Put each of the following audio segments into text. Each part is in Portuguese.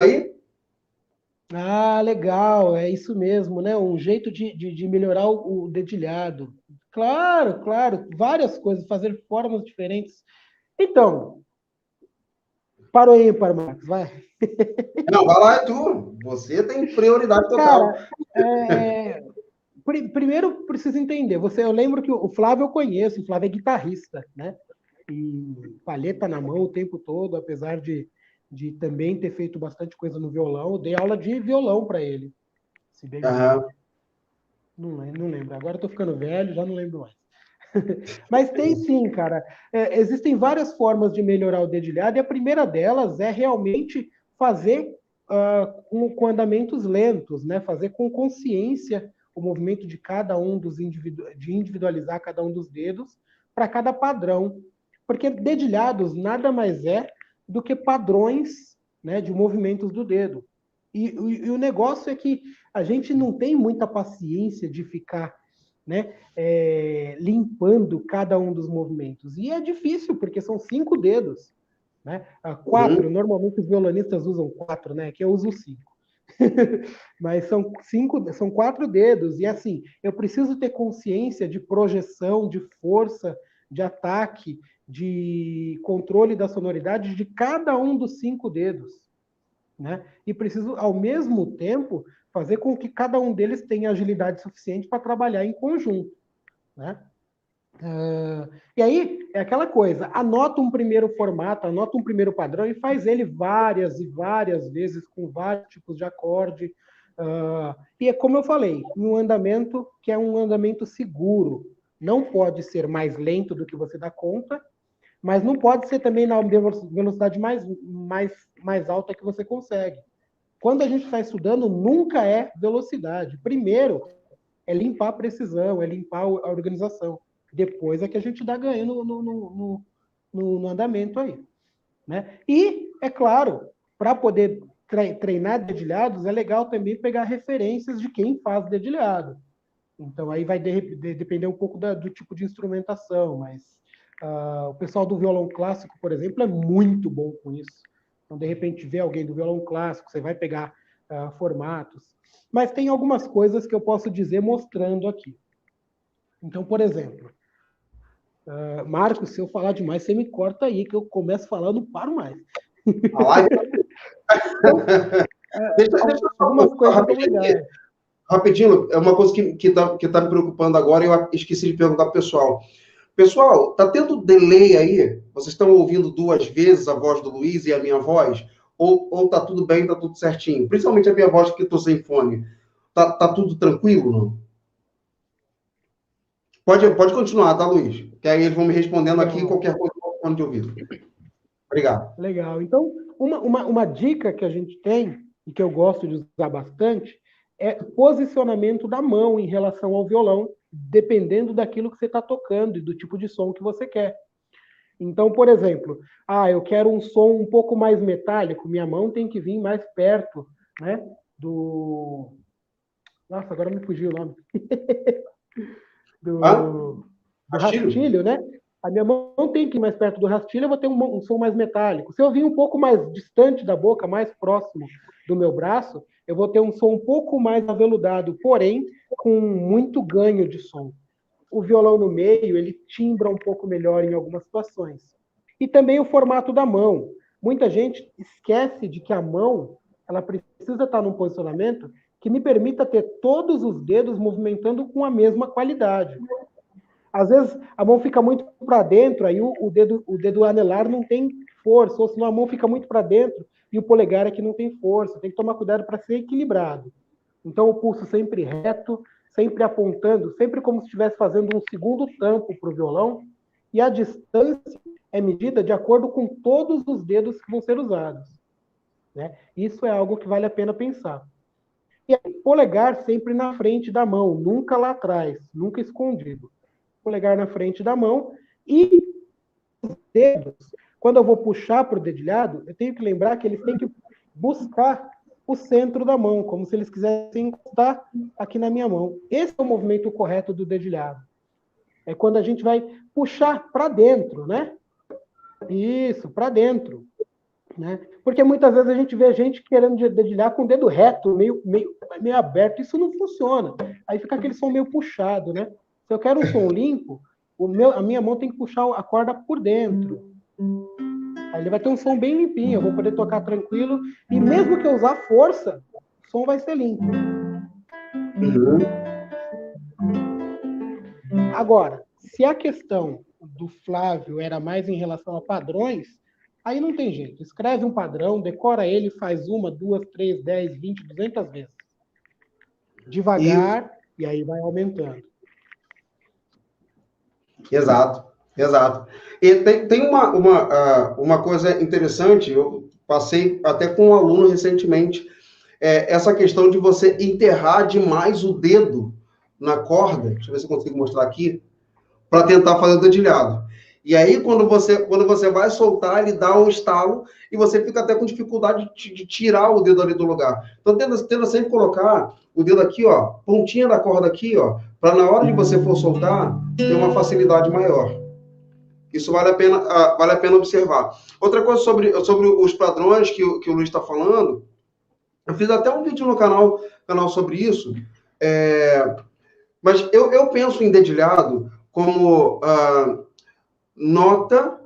aí? Ah, legal, é isso mesmo, né? Um jeito de melhorar o dedilhado. Claro, claro, várias coisas, fazer formas diferentes. Então, para o ímpar, Marcos, vai. Não, vai lá, é tu. Você tem prioridade total. Cara, é, primeiro preciso entender. Eu lembro que o Flávio eu conheço, o Flávio é guitarrista, né? E palheta na mão o tempo todo, apesar de também ter feito bastante coisa no violão. Eu dei aula de violão para ele, se bem me lembro. Aham. Não lembro. Agora eu tô ficando velho, já não lembro mais. Mas tem sim, cara. Existem várias formas de melhorar o dedilhado, e a primeira delas é realmente fazer com andamentos lentos, né? Fazer com consciência o movimento de cada um de individualizar cada um dos dedos para cada padrão. Porque dedilhados nada mais é do que padrões, né, de movimentos do dedo. E o negócio é que a gente não tem muita paciência de ficar, né, limpando cada um dos movimentos. E é difícil, porque são 5 dedos. Né? Quatro, Uhum. normalmente os violonistas usam 4, né? Que eu uso 5. Mas são 4 dedos. E assim, eu preciso ter consciência de projeção, de força, de ataque, de controle da sonoridade de cada um dos 5 dedos. Né? E preciso, ao mesmo tempo, fazer com que cada um deles tenha agilidade suficiente para trabalhar em conjunto. Né? E aí é aquela coisa, anota um primeiro formato, anota um primeiro padrão e faz ele várias e várias vezes com vários tipos de acorde. E é como eu falei, um andamento que é um andamento seguro. Não pode ser mais lento do que você dá conta, mas não pode ser também na velocidade mais alta que você consegue. Quando a gente está estudando, nunca é velocidade. Primeiro é limpar a precisão, é limpar a organização. Depois é que a gente dá ganho no andamento aí. Né? E, é claro, para poder treinar dedilhados, é legal também pegar referências de quem faz dedilhado. Então, aí vai depender um pouco do tipo de instrumentação, mas o pessoal do violão clássico, por exemplo, é muito bom com isso. Então, de repente, vê alguém do violão clássico, você vai pegar formatos. Mas tem algumas coisas que eu posso dizer mostrando aqui. Então, por exemplo, Marcos, se eu falar demais, você me corta aí, que eu começo a falar, eu não paro mais. A live. Então, Deixa eu algumas só coisas são rapidinho aqui. legais. Rapidinho, é uma coisa que tá me preocupando agora e eu esqueci de perguntar pro pessoal. Pessoal, tá tendo delay aí? Vocês estão ouvindo duas vezes a voz do Luiz e a minha voz? Ou tá tudo bem, tá tudo certinho? Principalmente a minha voz, que tô sem fone. Tá tudo tranquilo, não? Pode continuar, tá, Luiz? Que aí eles vão me respondendo aqui Legal, qualquer coisa no fone de ouvido. Obrigado. legal. Então, uma dica que a gente tem, e que eu gosto de usar bastante, é posicionamento da mão em relação ao violão, dependendo daquilo que você está tocando e do tipo de som que você quer. Então, por exemplo, eu quero um som um pouco mais metálico, minha mão tem que vir mais perto, né, do... Nossa, agora me fugiu o nome. Hã? Do Castilho? rastilho, né? A minha mão tem que ir mais perto do rastilho, eu vou ter um som mais metálico. Se eu vir um pouco mais distante da boca, mais próximo do meu braço, eu vou ter um som um pouco mais aveludado, porém com muito ganho de som. O violão no meio, ele timbra um pouco melhor em algumas situações. E também o formato da mão. Muita gente esquece de que a mão, ela precisa estar num posicionamento que me permita ter todos os dedos movimentando com a mesma qualidade. Às vezes a mão fica muito para dentro, aí o dedo anelar não tem força, ou senão a mão fica muito para dentro e o polegar é que não tem força. Tem que tomar cuidado para ser equilibrado. Então o pulso sempre reto, sempre apontando, sempre como se estivesse fazendo um segundo tampo para o violão, e a distância é medida de acordo com todos os dedos que vão ser usados. Né? Isso é algo que vale a pena pensar. E aí, polegar sempre na frente da mão, nunca lá atrás, nunca escondido. Polegar na frente da mão e dedos, quando eu vou puxar para o dedilhado, eu tenho que lembrar que eles têm que buscar o centro da mão, como se eles quisessem encostar aqui na minha mão. Esse é o movimento correto do dedilhado. É quando a gente vai puxar para dentro, né? Isso, para dentro. né? Porque muitas vezes a gente vê gente querendo dedilhar com o dedo reto, meio aberto, isso não funciona. Aí fica aquele som meio puxado, né? Se eu quero um som limpo, a minha mão tem que puxar a corda por dentro. Aí ele vai ter um som bem limpinho, eu vou poder tocar tranquilo, e mesmo que eu usar força, o som vai ser limpo. Uhum. Agora, se a questão do Flávio era mais em relação a padrões, aí não tem jeito. Escreve um padrão, decora ele, faz 1, 2, 3, 10, 20, 200 vezes. Devagar, e aí vai aumentando. Exato, exato. E tem uma coisa interessante, eu passei até com um aluno recentemente, essa questão de você enterrar demais o dedo na corda, deixa eu ver se eu consigo mostrar aqui, para tentar fazer o dedilhado. E aí, quando você vai soltar, ele dá um estalo e você fica até com dificuldade de tirar o dedo ali do lugar. Então, tenta sempre colocar o dedo aqui, ó, pontinha da corda aqui, ó, para na hora de você for soltar, ter uma facilidade maior. Isso vale a pena observar. Outra coisa sobre os padrões que o Luiz está falando, eu fiz até um vídeo no canal sobre isso, mas eu penso em dedilhado como nota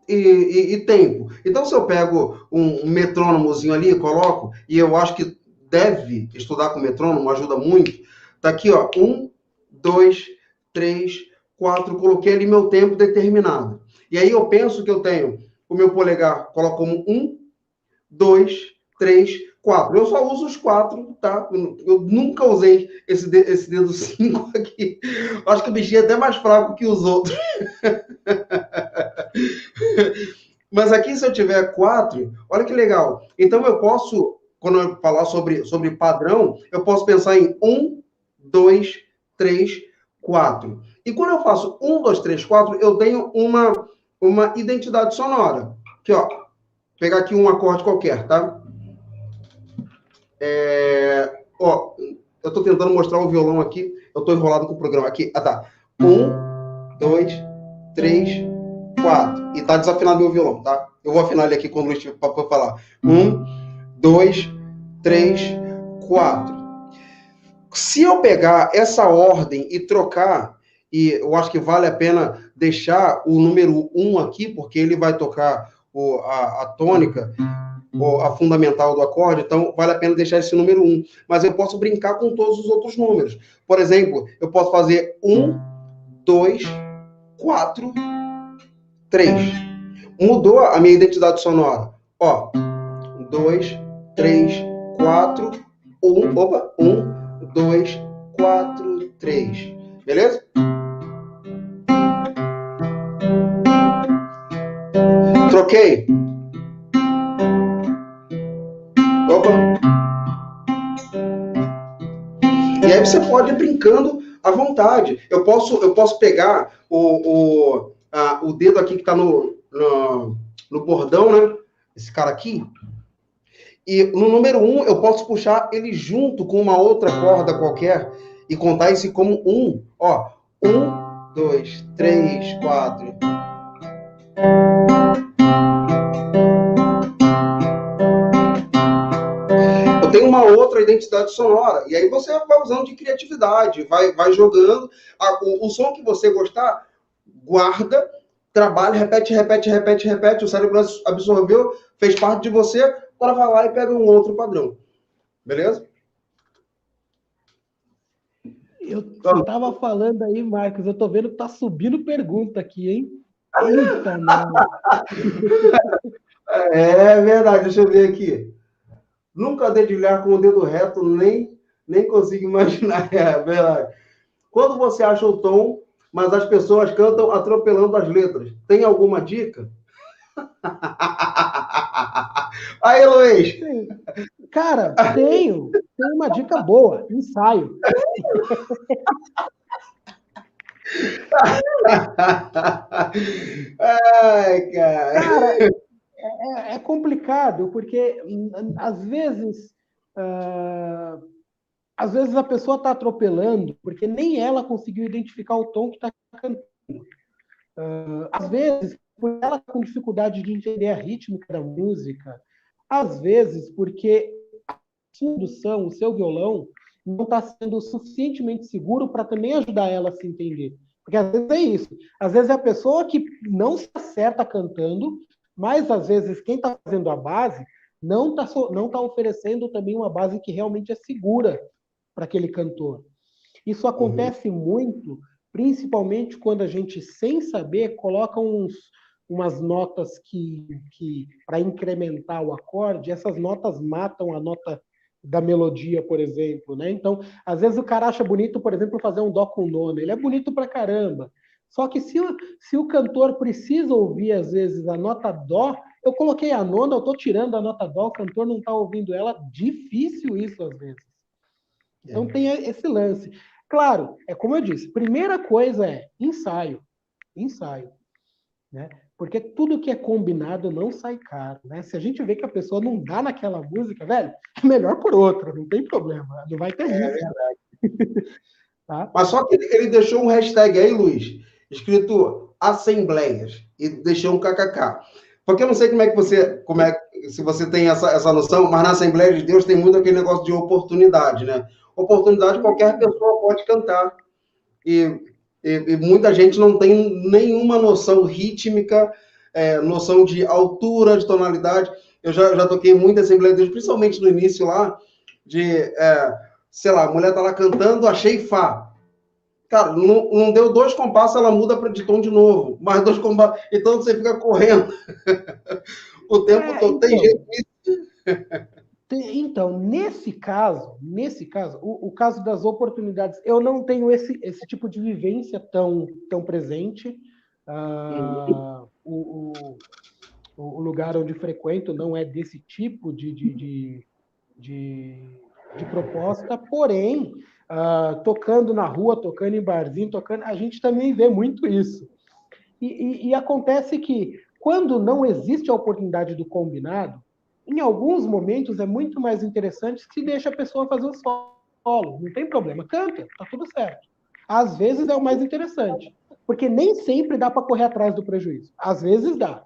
e tempo. Então, se eu pego um metrônomozinho ali, coloco, e eu acho que deve estudar com metrônomo, ajuda muito. Tá aqui, ó, 1, 2, 3, 4, coloquei ali meu tempo determinado. E aí eu penso que eu tenho o meu polegar, coloco como 1, 2, 3, 4. Eu só uso os 4, tá? Eu nunca usei esse dedo 5 aqui. Acho que o bichinho é até mais fraco que os outros. Mas aqui, se eu tiver 4, olha que legal. Então, eu posso, quando eu falar sobre padrão, eu posso pensar em 1, 2, 3, 4. E quando eu faço 1, 2, 3, 4, eu tenho uma identidade sonora. Aqui, ó. Vou pegar aqui um acorde qualquer, tá? Ó, eu estou tentando mostrar o violão aqui. Eu estou enrolado com o programa aqui. Ah, tá. 1, 2, 3, 4. E tá desafinado meu violão, tá? Eu vou afinar ele aqui quando o Luiz for falar. 1, 2, 3, 4. Se eu pegar essa ordem e trocar, e eu acho que vale a pena deixar o número 1 aqui, porque ele vai tocar a tônica, a fundamental do acorde, então vale a pena deixar esse número 1. Mas eu posso brincar com todos os outros números. Por exemplo, eu posso fazer 1, 2, 4, 3. Mudou a minha identidade sonora. Ó, 2, 3, 4, 1, opa, 1, 2, 4, 3. Beleza? Troquei. Opa. E aí você pode ir brincando à vontade. Eu posso pegar o dedo aqui que está no bordão, né? Esse cara aqui. E no número 1, eu posso puxar ele junto com uma outra corda qualquer e contar esse como 1. Ó, 1, 2, 3, 4. Eu tenho uma outra identidade sonora. E aí você vai usando de criatividade, vai jogando. O som que você gostar, guarda, trabalha, repete. O cérebro absorveu, fez parte de você, agora vai lá e pega um outro padrão. Beleza? Você estava falando aí, Marcos, eu tô vendo que tá subindo pergunta aqui, hein? Eita, não. É verdade, deixa eu ver aqui. Nunca dedilhar com o dedo reto, nem consigo imaginar. É verdade. Quando você acha o tom, mas as pessoas cantam atropelando as letras, tem alguma dica? Aí, Luiz. Cara, tenho uma dica boa, ensaio. Ai, cara. Cara, é complicado, porque às vezes a pessoa está atropelando, porque nem ela conseguiu identificar o tom que está cantando. Às vezes por ela com dificuldade de entender a rítmica da música, às vezes porque a sua condução, o seu violão, não está sendo suficientemente seguro para também ajudar ela a se entender. Porque às vezes é isso. Às vezes é a pessoa que não se acerta cantando, mas às vezes quem está fazendo a base não tá oferecendo também uma base que realmente é segura para aquele cantor. Isso acontece muito, principalmente quando a gente, sem saber, coloca umas notas que para incrementar o acorde, essas notas matam a nota da melodia, por exemplo, né? Então, às vezes o cara acha bonito, por exemplo, fazer um dó com nona. Ele é bonito pra caramba. Só que se o cantor precisa ouvir, às vezes, a nota dó, eu coloquei a nona, eu estou tirando a nota dó, o cantor não está ouvindo ela. Difícil isso, às vezes. Então, tem esse lance. Claro, é como eu disse, primeira coisa é ensaio. Ensaio. Né? Porque tudo que é combinado não sai caro, né? Se a gente vê que a pessoa não dá naquela música, velho, é melhor por outra, não tem problema, não vai ter É risco. verdade. Tá? Mas só que ele deixou um hashtag aí, Luiz, escrito assembleias, e deixou um kkk. Porque eu não sei se você tem essa noção, mas na Assembleia de Deus tem muito aquele negócio de oportunidade, né? Oportunidade qualquer pessoa pode cantar. E, e muita gente não tem nenhuma noção rítmica, noção de altura, de tonalidade. Eu já toquei muito em Assembleia de Deus, principalmente no início lá, sei lá, a mulher tá lá cantando, achei Fá. Cara, não deu 2 compassos, ela muda de tom de novo. Mais 2 compassos. Então você fica correndo o tempo todo. Tem jeito disso. Então, nesse caso, o caso das oportunidades, eu não tenho esse tipo de vivência tão presente. O lugar onde frequento não é desse tipo de proposta, porém, tocando na rua, tocando em barzinho, a gente também vê muito isso. E acontece que, quando não existe a oportunidade do combinado, em alguns momentos é muito mais interessante que deixa a pessoa fazer o solo. Não tem problema, canta, tá tudo certo. Às vezes é o mais interessante, porque nem sempre dá para correr atrás do prejuízo. Às vezes dá.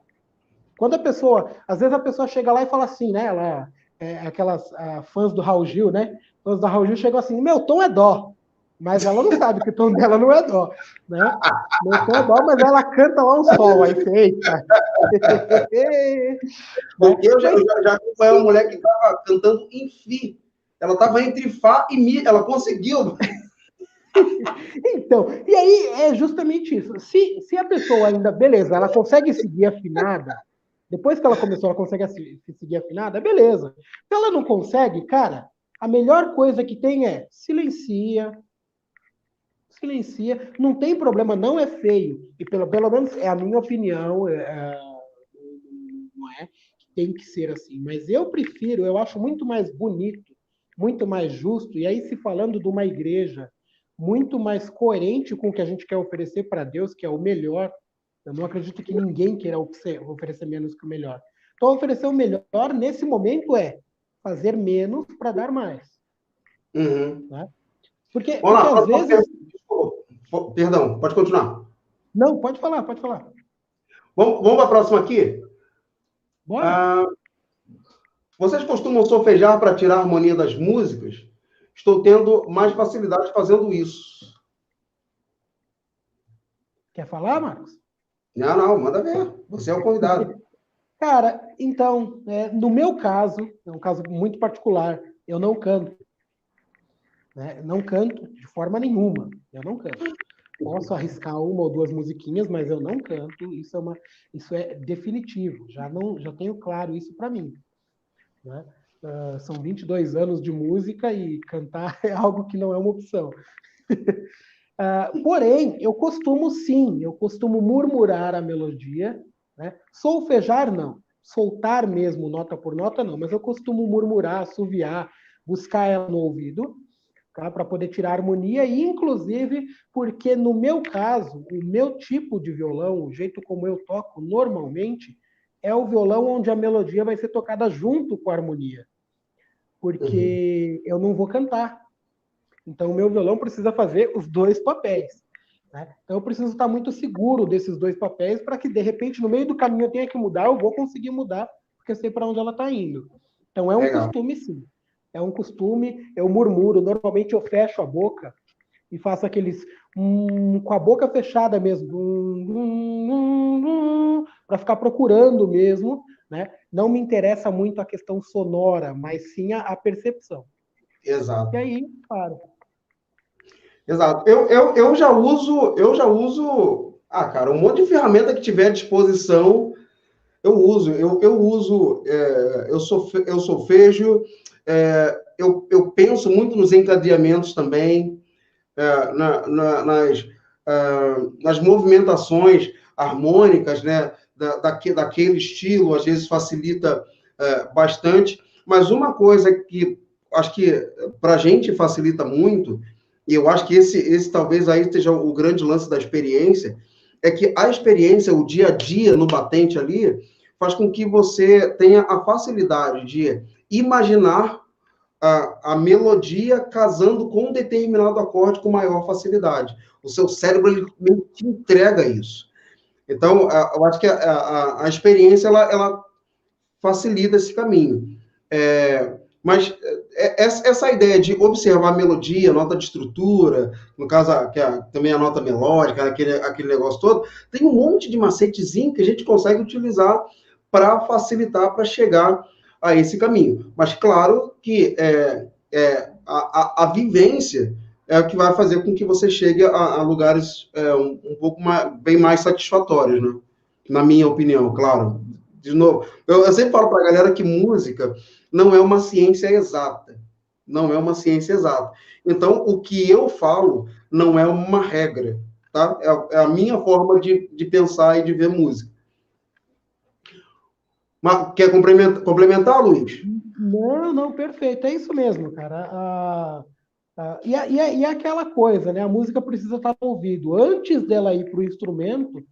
Às vezes a pessoa chega lá e fala assim, né? Aquelas fãs do Raul Gil, né? Fãs do Raul Gil chegam assim, meu tom é dó. Mas ela não sabe que o tom dela não é dó, né? Meu tom é dó, mas ela canta lá um sol, aí feita. Porque eu já acompanhei uma mulher que estava cantando em fi. Ela estava entre Fá e Mi. Ela conseguiu. Então, e aí é justamente isso. Se a pessoa ainda, beleza, ela consegue seguir afinada, depois que ela começou, ela consegue seguir afinada, beleza. Se ela não consegue, cara, a melhor coisa que tem é silencia, não tem problema, não é feio. E pelo menos é a minha opinião, não é que tem que ser assim. Mas eu acho muito mais bonito, muito mais justo, e aí se falando de uma igreja muito mais coerente com o que a gente quer oferecer para Deus, que é o melhor. Eu não acredito que ninguém queira oferecer menos que o melhor. Então, oferecer o melhor nesse momento é fazer menos para dar mais. Uhum. Né? Porque Olá, às vezes... Perdão, pode continuar. Não, pode falar. Vamos para a próxima aqui? Bora. Vocês costumam solfejar para tirar a harmonia das músicas? Estou tendo mais facilidade fazendo isso. Quer falar, Marcos? Não, manda ver. Você é o convidado. Cara, então, no meu caso, é um caso muito particular, eu não canto. Né? Não canto de forma nenhuma. Eu não canto. Posso arriscar 1 ou 2 musiquinhas, mas eu não canto. Isso é definitivo. Já tenho claro isso para mim. Né? São 22 anos de música e cantar é algo que não é uma opção. Porém, eu costumo murmurar a melodia, né? Solfejar não, soltar mesmo nota por nota não, mas eu costumo murmurar, assoviar, buscar ela no ouvido, tá? Para poder tirar a harmonia, e inclusive porque no meu caso, o meu tipo de violão, o jeito como eu toco normalmente, é o violão onde a melodia vai ser tocada junto com a harmonia, porque eu não vou cantar. Então, o meu violão precisa fazer os 2 papéis. né? Então eu preciso estar muito seguro desses dois papéis para que, de repente, no meio do caminho eu tenha que mudar, eu vou conseguir mudar, porque eu sei para onde ela está indo. Então é um Legal. costume, sim. É um costume, eu murmuro, normalmente eu fecho a boca e faço aqueles com a boca fechada mesmo, para ficar procurando mesmo, né? Não me interessa muito a questão sonora, mas sim a percepção. E Exato. aí, claro. Exato. Eu já uso, cara, um monte de ferramenta que tiver à disposição, eu uso. Eu uso, eu solfejo, eu penso muito nos encadeamentos também, nas movimentações harmônicas, né, daquele estilo, às vezes facilita bastante. Mas uma coisa que acho que para a gente facilita muito, e eu acho que esse talvez aí esteja o grande lance da experiência, é que a experiência, o dia a dia no batente ali, faz com que você tenha a facilidade de imaginar a melodia casando com um determinado acorde com maior facilidade. O seu cérebro ele meio que te entrega isso. Então, eu acho que a experiência ela facilita esse caminho. Mas essa ideia de observar a melodia, a nota de estrutura, no caso, também a nota melódica, aquele negócio todo, tem um monte de macetezinho que a gente consegue utilizar para facilitar, para chegar a esse caminho. Mas, claro que a vivência é o que vai fazer com que você chegue a lugares um pouco bem mais satisfatórios, né? Na minha opinião, claro. De novo, eu sempre falo para a galera que música não é uma ciência exata. Não é uma ciência exata. Então, o que eu falo não é uma regra, tá? É a minha forma de pensar e de ver música. Mas, quer complementar, Luiz? Não, não, perfeito. É isso mesmo, cara. E é aquela coisa, né? A música precisa estar no ouvido. Antes dela ir para o instrumento,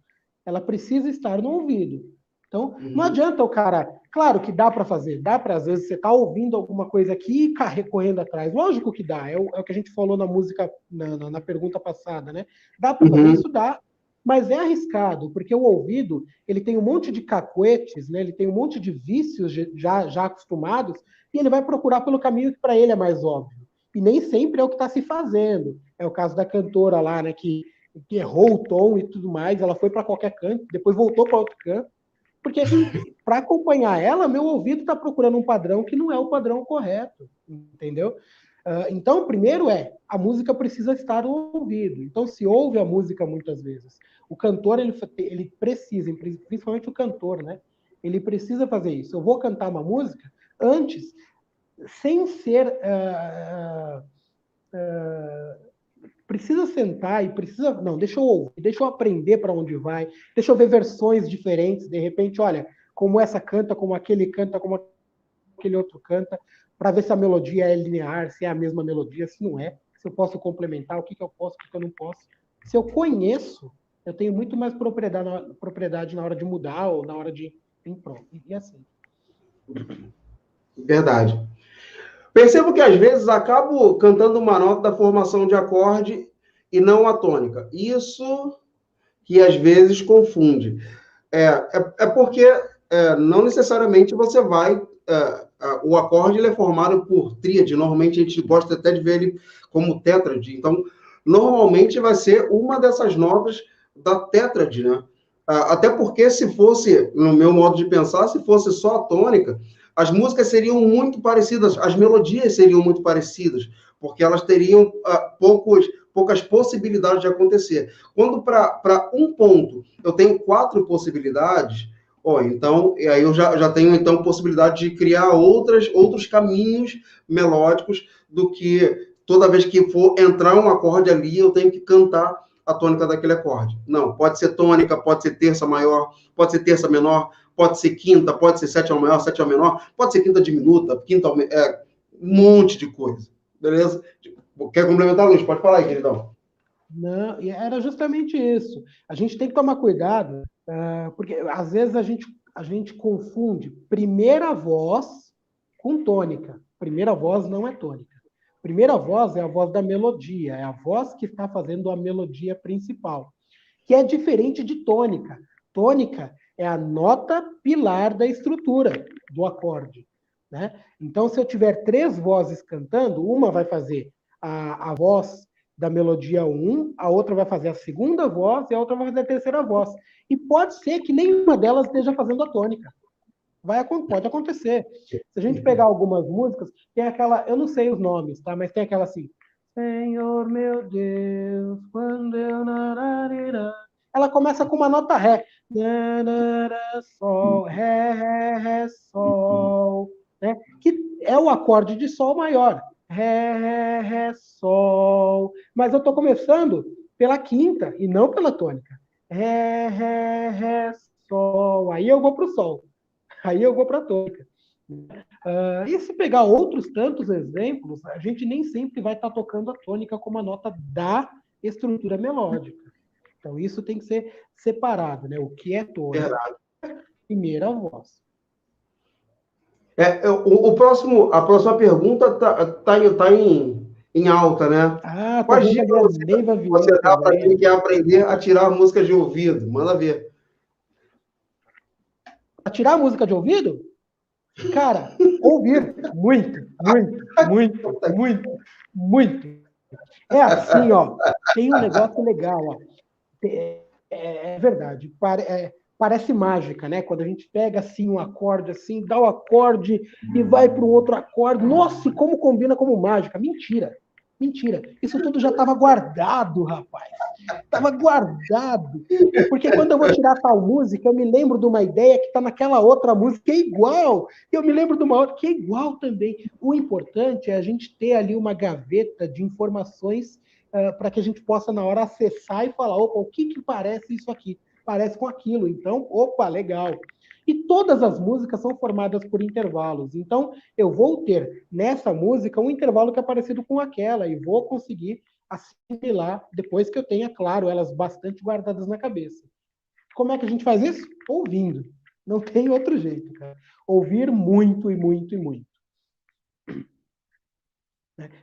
ela precisa estar no ouvido. Então, não adianta o cara. Claro que dá para fazer, dá para, às vezes, você tá ouvindo alguma coisa aqui e correndo atrás. Lógico que dá, é o que a gente falou na música, na pergunta passada, né? Dá para fazer isso? Dá. Mas é arriscado, porque o ouvido ele tem um monte de cacuetes, né? Ele tem um monte de vícios já acostumados, e ele vai procurar pelo caminho que para ele é mais óbvio. E nem sempre é o que está se fazendo. É o caso da cantora lá, né? Que errou o tom e tudo mais, ela foi para qualquer canto, depois voltou para outro canto, porque para acompanhar ela, meu ouvido está procurando um padrão que não é o padrão correto, entendeu? Então, primeiro a música precisa estar no ouvido. Então, se ouve a música muitas vezes. O cantor, ele precisa, principalmente o cantor, né? Ele precisa fazer isso. Eu vou cantar uma música antes, sem ser precisa sentar e precisa. Não, deixa eu ouvir, deixa eu aprender para onde vai, deixa eu ver versões diferentes. De repente, olha, como essa canta, como aquele canta, como aquele outro canta, para ver se a melodia é linear, se é a mesma melodia, se não é, se eu posso complementar, o que eu posso, o que eu não posso. Se eu conheço, eu tenho muito mais propriedade na hora de mudar ou na hora de. Pronto. E assim. Verdade. Percebo que às vezes acabo cantando uma nota da formação de acorde e não a tônica. Isso que às vezes confunde. Porque não necessariamente você vai. O acorde ele é formado por tríade. Normalmente a gente gosta até de ver ele como tétrade. Então, normalmente vai ser uma dessas notas da tétrade, né? Até porque se fosse, no meu modo de pensar, se fosse só a tônica, as músicas seriam muito parecidas, as melodias seriam muito parecidas, porque elas teriam poucas possibilidades de acontecer. Quando para um ponto eu tenho 4 possibilidades, então aí eu já tenho então possibilidade de criar outros caminhos melódicos do que toda vez que for entrar um acorde ali, eu tenho que cantar a tônica daquele acorde. Não, pode ser tônica, pode ser terça maior, pode ser terça menor, pode ser quinta, pode ser sétima maior, sétima menor, pode ser quinta diminuta, quinta um monte de coisa. Beleza? Quer complementar, Luiz? Pode falar aí, queridão. Não, e era justamente isso. A gente tem que tomar cuidado, porque às vezes a gente confunde primeira voz com tônica. Primeira voz não é tônica. Primeira voz é a voz da melodia, é a voz que está fazendo a melodia principal, que é diferente de tônica. Tônica é a nota pilar da estrutura do acorde, né? Então, se eu tiver três vozes cantando, uma vai fazer a voz da melodia 1, a outra vai fazer a segunda voz e a outra vai fazer a terceira voz. E pode ser que nenhuma delas esteja fazendo a tônica. Pode acontecer. Se a gente pegar algumas músicas, tem aquela, eu não sei os nomes, tá? Mas tem aquela assim, Senhor meu Deus, quando eu... Ela começa com uma nota ré. Sol, ré, ré, ré, sol. Né? Que é o acorde de sol maior. Ré, ré, ré, sol. Mas eu estou começando pela quinta e não pela tônica. Ré, ré, ré, sol. Aí eu vou para o sol. Aí eu vou para a tônica. E se pegar outros tantos exemplos, a gente nem sempre vai estar tocando a tônica como a nota da estrutura melódica. Então, isso tem que ser separado, né? O que é tônica? Primeira voz. A próxima pergunta tá em alta, né? Tô vendo ali a Neiva você dá para quem quer aprender a tirar a música de ouvido? Manda ver. A tirar a música de ouvido? Cara, ouvir muito, muito, muito, muito, muito. É assim, ó. Tem um negócio legal, ó. É verdade. Parece mágica, né? Quando a gente pega assim um acorde, assim, dá o acorde e vai para um outro acorde. Nossa, como combina como mágica. Mentira. Mentira. Isso tudo já estava guardado, rapaz. Estava guardado. Porque quando eu vou tirar tal música, eu me lembro de uma ideia que está naquela outra música que é igual. Eu me lembro de uma outra que é igual também. O importante é a gente ter ali uma gaveta de informações para que a gente possa, na hora, acessar e falar, opa, o que parece isso aqui? Parece com aquilo. Então, opa, legal. E todas as músicas são formadas por intervalos. Então, eu vou ter nessa música um intervalo que é parecido com aquela e vou conseguir assimilar depois que eu tenha, claro, elas bastante guardadas na cabeça. Como é que a gente faz isso? Ouvindo. Não tem outro jeito, cara. Ouvir muito e muito e muito.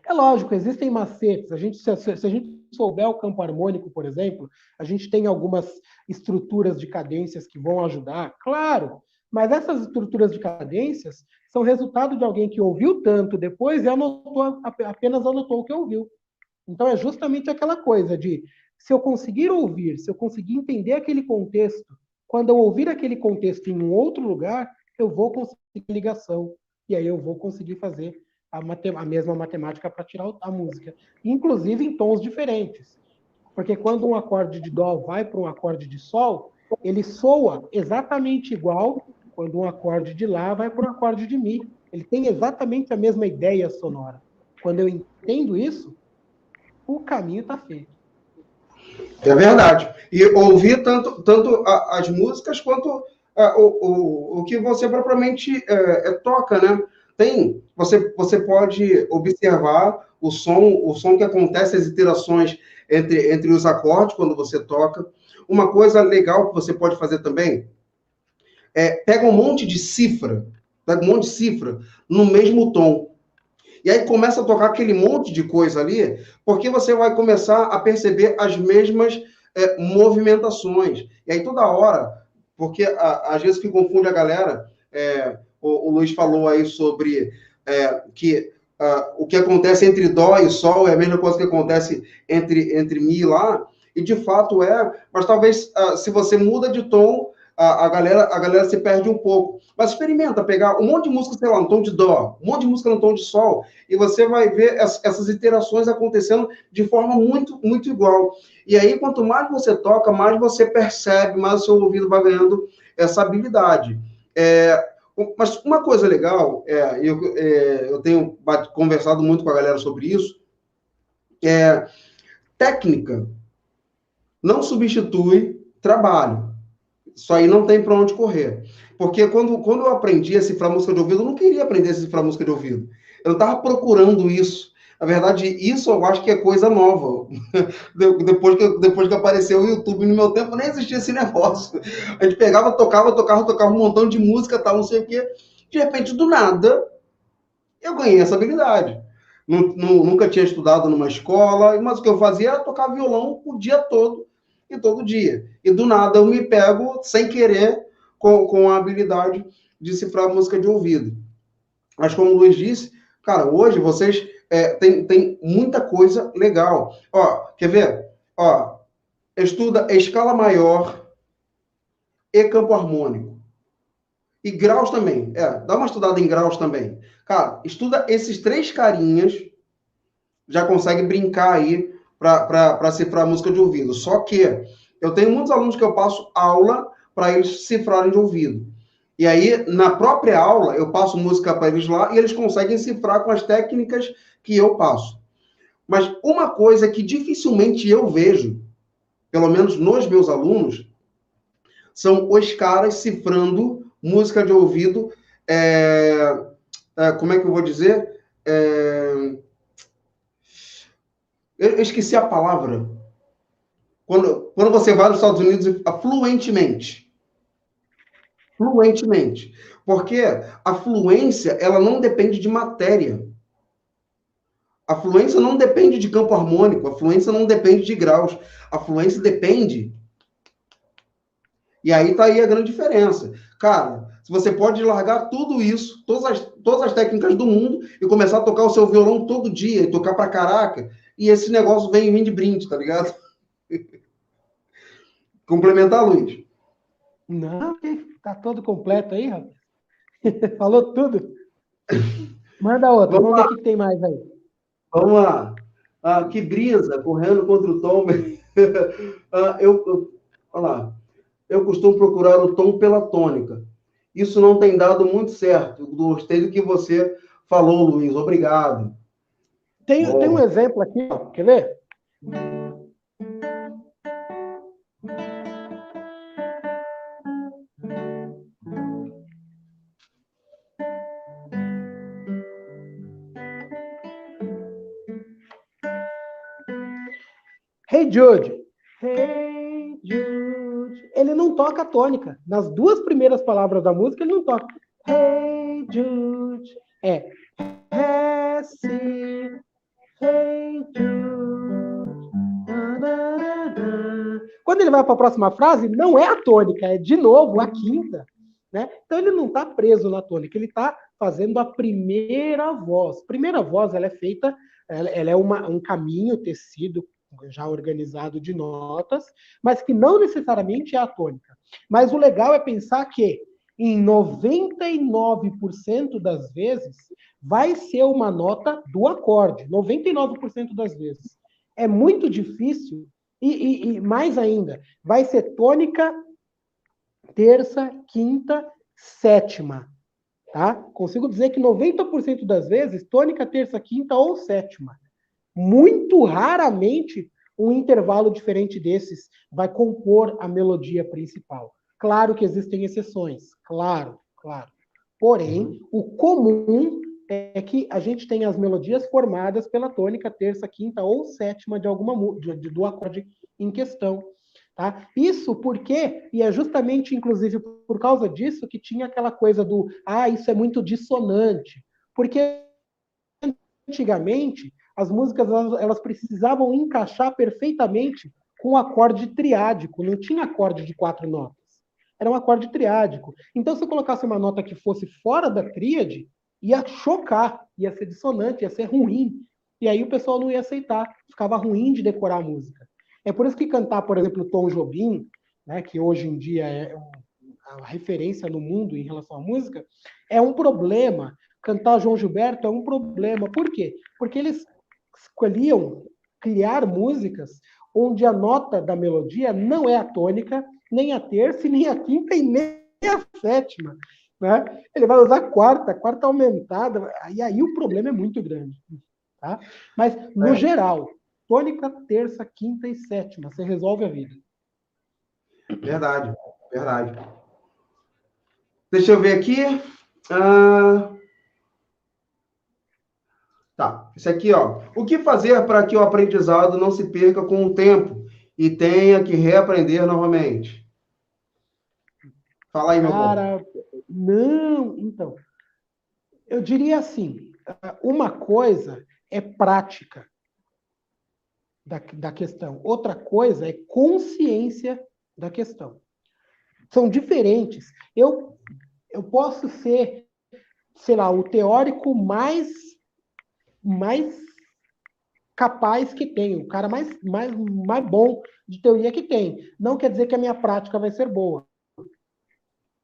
É lógico, existem macetes. Se a gente souber o campo harmônico, por exemplo, a gente tem algumas estruturas de cadências que vão ajudar, claro, mas essas estruturas de cadências são resultado de alguém que ouviu tanto depois e apenas anotou o que ouviu. Então é justamente aquela coisa de, se eu conseguir ouvir, se eu conseguir entender aquele contexto, quando eu ouvir aquele contexto em um outro lugar, eu vou conseguir ligação. E aí eu vou conseguir fazer a mesma matemática para tirar a música. Inclusive em tons diferentes. Porque quando um acorde de dó vai para um acorde de sol, ele soa exatamente igual quando um acorde de lá vai para um acorde de mi. Ele tem exatamente a mesma ideia sonora. Quando eu entendo isso, o caminho está feito. É verdade. E ouvir tanto as músicas quanto o que você propriamente toca, né? Você pode observar o som que acontece, as interações entre os acordes quando você toca. Uma coisa legal que você pode fazer também pega um monte de cifra, no mesmo tom. E aí começa a tocar aquele monte de coisa ali, porque você vai começar a perceber as mesmas movimentações. E aí toda hora, porque às vezes que confunde a galera, o Luiz falou aí sobre que o que acontece entre dó e sol é a mesma coisa que acontece entre mi lá, e de fato mas talvez se você muda de tom, a galera se perde um pouco. Mas experimenta pegar um monte de música, sei lá, no tom de dó, um monte de música no tom de sol, e você vai ver essas interações acontecendo de forma muito, muito igual. E aí, quanto mais você toca, mais você percebe, mais o seu ouvido vai ganhando essa habilidade. Mas uma coisa legal, eu tenho conversado muito com a galera sobre isso, técnica não substitui trabalho. Isso aí não tem para onde correr. Porque quando eu aprendi a cifrar música de ouvido, eu não queria aprender a cifrar música de ouvido. Eu não estava procurando isso. Na verdade, isso eu acho que é coisa nova. Depois que apareceu o YouTube, no meu tempo nem existia esse negócio. A gente pegava, tocava um montão de música, tal, não sei o quê. De repente, do nada, eu ganhei essa habilidade. nunca tinha estudado numa escola, mas o que eu fazia era tocar violão o dia todo e todo dia. E do nada eu me pego, sem querer, com a habilidade de cifrar música de ouvido. Mas como o Luiz disse, cara, hoje vocês tem muita coisa legal. Ó, quer ver? Ó, estuda escala maior e campo harmônico. E graus também. Dá uma estudada em graus também. Cara, estuda esses três carinhas, já consegue brincar aí para cifrar música de ouvido. Só que eu tenho muitos alunos que eu passo aula para eles cifrarem de ouvido. E aí, na própria aula, eu passo música para eles lá e eles conseguem cifrar com as técnicas que eu passo. Mas uma coisa que dificilmente eu vejo, pelo menos nos meus alunos, são os caras cifrando música de ouvido. Como é que eu vou dizer? Eu esqueci a palavra. Quando você vai nos Estados Unidos, fluentemente. Fluentemente. Porque a fluência, ela não depende de matéria. A fluência não depende de campo harmônico. A fluência não depende de graus. A fluência depende. E aí tá aí a grande diferença. Cara, se você pode largar tudo isso, todas as técnicas do mundo, e começar a tocar o seu violão todo dia, e tocar pra caraca, e esse negócio vem de brinde, tá ligado? Complementar, Luiz. Não, tá todo completo aí, rapaz. Falou tudo. Manda outra, vamos ver o que tem mais aí. Vamos lá. Que brisa, correndo contra o tom. Olha lá. Eu costumo procurar o tom pela tônica. Isso não tem dado muito certo. Gostei do que você falou, Luiz. Obrigado. Tem um exemplo aqui, ó. Quer ver? Hey Jude. Hey Jude. Ele não toca a tônica. Nas duas primeiras palavras da música, ele não toca. Hey Jude. Ré, si. Hey Jude. Quando ele vai para a próxima frase, não é a tônica, é de novo a quinta. Né? Então ele não está preso na tônica, ele está fazendo a primeira voz. A primeira voz ela é feita, ela é um caminho tecido já organizado de notas, mas que não necessariamente é a tônica. Mas o legal é pensar que em 99% das vezes vai ser uma nota do acorde, 99% das vezes. É muito difícil, e mais ainda, vai ser tônica, terça, quinta, sétima. Tá? Consigo dizer que 90% das vezes, tônica, terça, quinta ou sétima. Muito raramente um intervalo diferente desses vai compor a melodia principal. Claro que existem exceções, claro. Porém, o comum é que a gente tem as melodias formadas pela tônica, terça, quinta ou sétima do acorde em questão. Tá? Isso porque, e é justamente, inclusive, por causa disso que tinha aquela coisa do isso é muito dissonante. Porque antigamente as músicas elas precisavam encaixar perfeitamente com um acorde triádico, não tinha acorde de 4 notas. Era um acorde triádico. Então, se eu colocasse uma nota que fosse fora da tríade, ia chocar, ia ser dissonante, ia ser ruim. E aí o pessoal não ia aceitar, ficava ruim de decorar a música. É por isso que cantar, por exemplo, Tom Jobim, né, que hoje em dia é a referência no mundo em relação à música, é um problema. Cantar João Gilberto é um problema. Por quê? Porque eles escolhiam criar músicas onde a nota da melodia não é a tônica, nem a terça, nem a quinta e nem a sétima. Né? Ele vai usar quarta aumentada, e aí o problema é muito grande. Tá? Mas, no geral, tônica, terça, quinta e sétima, você resolve a vida. Verdade. Deixa eu ver aqui. Tá, isso aqui, ó. O que fazer para que o aprendizado não se perca com o tempo e tenha que reaprender novamente? Fala aí, meu bom. Cara, não, então. Eu diria assim, uma coisa é prática da questão. Outra coisa é consciência da questão. São diferentes. Eu posso ser, sei lá, o teórico mais capaz que tem, o cara mais bom de teoria que tem. Não quer dizer que a minha prática vai ser boa.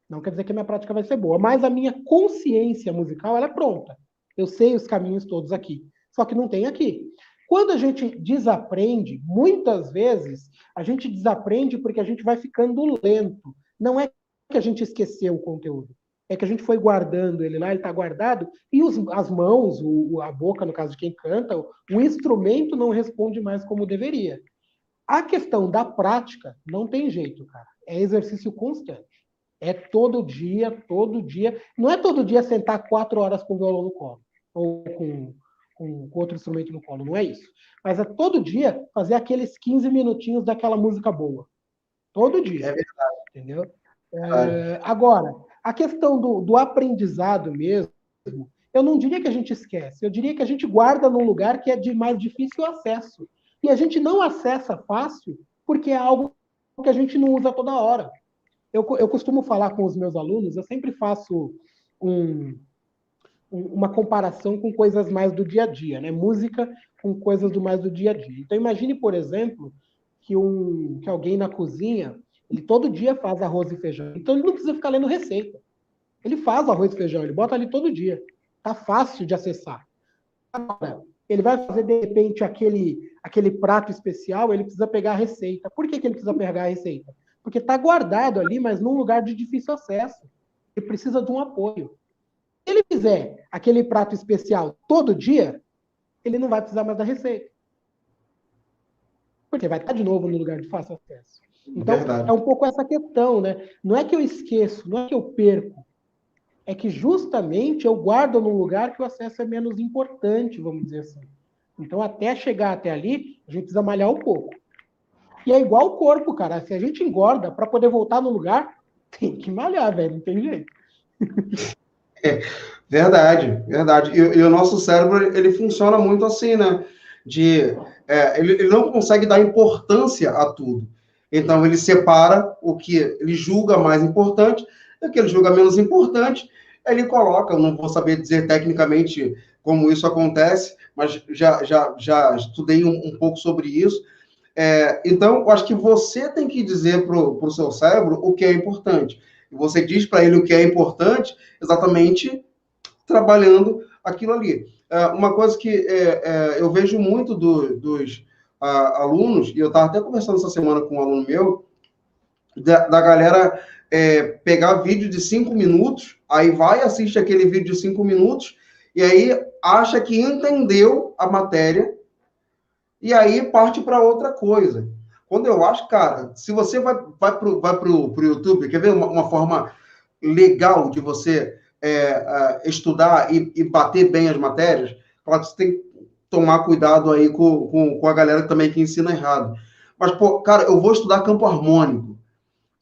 Não quer dizer que a minha prática vai ser boa, mas a minha consciência musical, ela é pronta. Eu sei os caminhos todos aqui. Só que não tem aqui. Quando a gente desaprende, muitas vezes, a gente desaprende porque a gente vai ficando lento. Não é que a gente esqueceu o conteúdo. É que a gente foi guardando ele lá, ele está guardado, e as mãos, a boca, no caso de quem canta, o instrumento não responde mais como deveria. A questão da prática não tem jeito, cara. É exercício constante. É todo dia, todo dia. Não é todo dia sentar 4 horas com o violão no colo, ou com outro instrumento no colo, não é isso. Mas é todo dia fazer aqueles 15 minutinhos daquela música boa. Todo dia. É verdade. Entendeu? Agora, a questão do aprendizado mesmo, eu não diria que a gente esquece, eu diria que a gente guarda num lugar que é de mais difícil acesso. E a gente não acessa fácil porque é algo que a gente não usa toda hora. Eu costumo falar com os meus alunos, eu sempre faço uma comparação com coisas mais do dia a dia, né? Música com coisas mais do dia a dia. Então, imagine, por exemplo, que alguém na cozinha, ele todo dia faz arroz e feijão. Então, ele não precisa ficar lendo receita. Ele faz arroz e feijão, ele bota ali todo dia. Tá fácil de acessar. Agora, ele vai fazer, de repente, aquele prato especial, ele precisa pegar a receita. Por que ele precisa pegar a receita? Porque está guardado ali, mas num lugar de difícil acesso. Ele precisa de um apoio. Se ele fizer aquele prato especial todo dia, ele não vai precisar mais da receita. Porque vai estar de novo no lugar de fácil acesso. Então, é um pouco essa questão, né? Não é que eu esqueço, não é que eu perco. É que justamente eu guardo num lugar que o acesso é menos importante, vamos dizer assim. Então, até chegar até ali, a gente precisa malhar um pouco. E é igual o corpo, cara. Se a gente engorda, para poder voltar no lugar, tem que malhar, velho. Não tem jeito. Verdade, verdade. E o nosso cérebro, ele funciona muito assim, né? Ele não consegue dar importância a tudo. Então, ele separa o que ele julga mais importante, e o que ele julga menos importante, ele coloca, eu não vou saber dizer tecnicamente como isso acontece, mas já estudei um pouco sobre isso. Então, eu acho que você tem que dizer para o seu cérebro o que é importante. E você diz para ele o que é importante exatamente trabalhando aquilo ali. Uma coisa que eu vejo muito dos alunos, e eu estava até conversando essa semana com um aluno meu, da galera pegar vídeo de 5 minutos, aí vai, assiste aquele vídeo de 5 minutos, e aí acha que entendeu a matéria, e aí parte para outra coisa. Quando eu acho, cara, se você vai pro YouTube, quer ver uma forma legal de você estudar e bater bem as matérias? Claro que você tem que tomar cuidado aí com a galera também que ensina errado. Mas, pô, cara, eu vou estudar campo harmônico.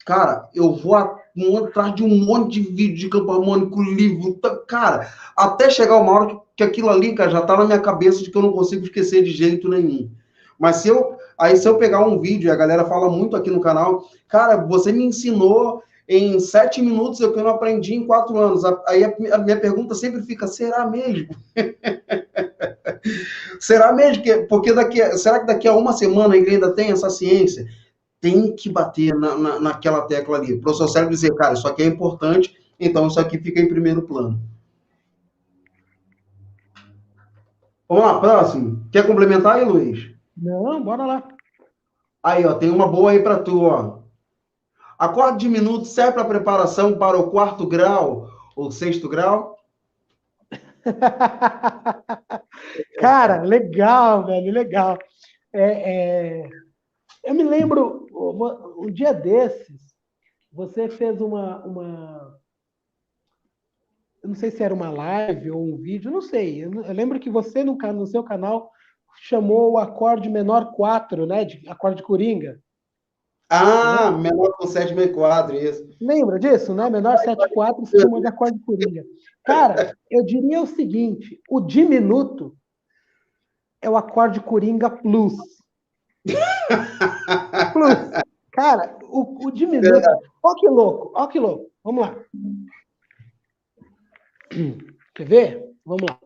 Cara, eu vou atrás de um monte de vídeo de campo harmônico, livro, cara, até chegar uma hora que aquilo ali, cara, já tá na minha cabeça de que eu não consigo esquecer de jeito nenhum. Mas se eu pegar um vídeo, e a galera fala muito aqui no canal, cara, você me ensinou em 7 minutos o que eu não aprendi em 4 anos. Aí a minha pergunta sempre fica, será mesmo? Será mesmo? Porque será que daqui a uma semana ele ainda tem essa ciência? Tem que bater naquela tecla ali, para o seu cérebro dizer, cara, isso aqui é importante, então isso aqui fica em primeiro plano. Vamos lá, próximo. Quer complementar aí, Luiz? Não, bora lá. Aí, ó, tem uma boa aí para tu, ó. Acorde de minuto serve para preparação para o 4º grau ou 6º grau? Cara, legal, velho, legal. Eu me lembro, um dia desses, você fez eu não sei se era uma live ou um vídeo, não sei. Eu lembro que você, no seu canal, chamou o acorde menor 4, né? De acorde coringa. Ah, né? Menor com 7/4, isso. Lembra disso, né? Menor 7/4 se chamou de acorde coringa. Cara, eu diria o seguinte: o diminuto é o acorde Coringa Plus. Plus. Cara, o diminuto. Ó que louco, ó que louco. Vamos lá. Quer ver? Vamos lá.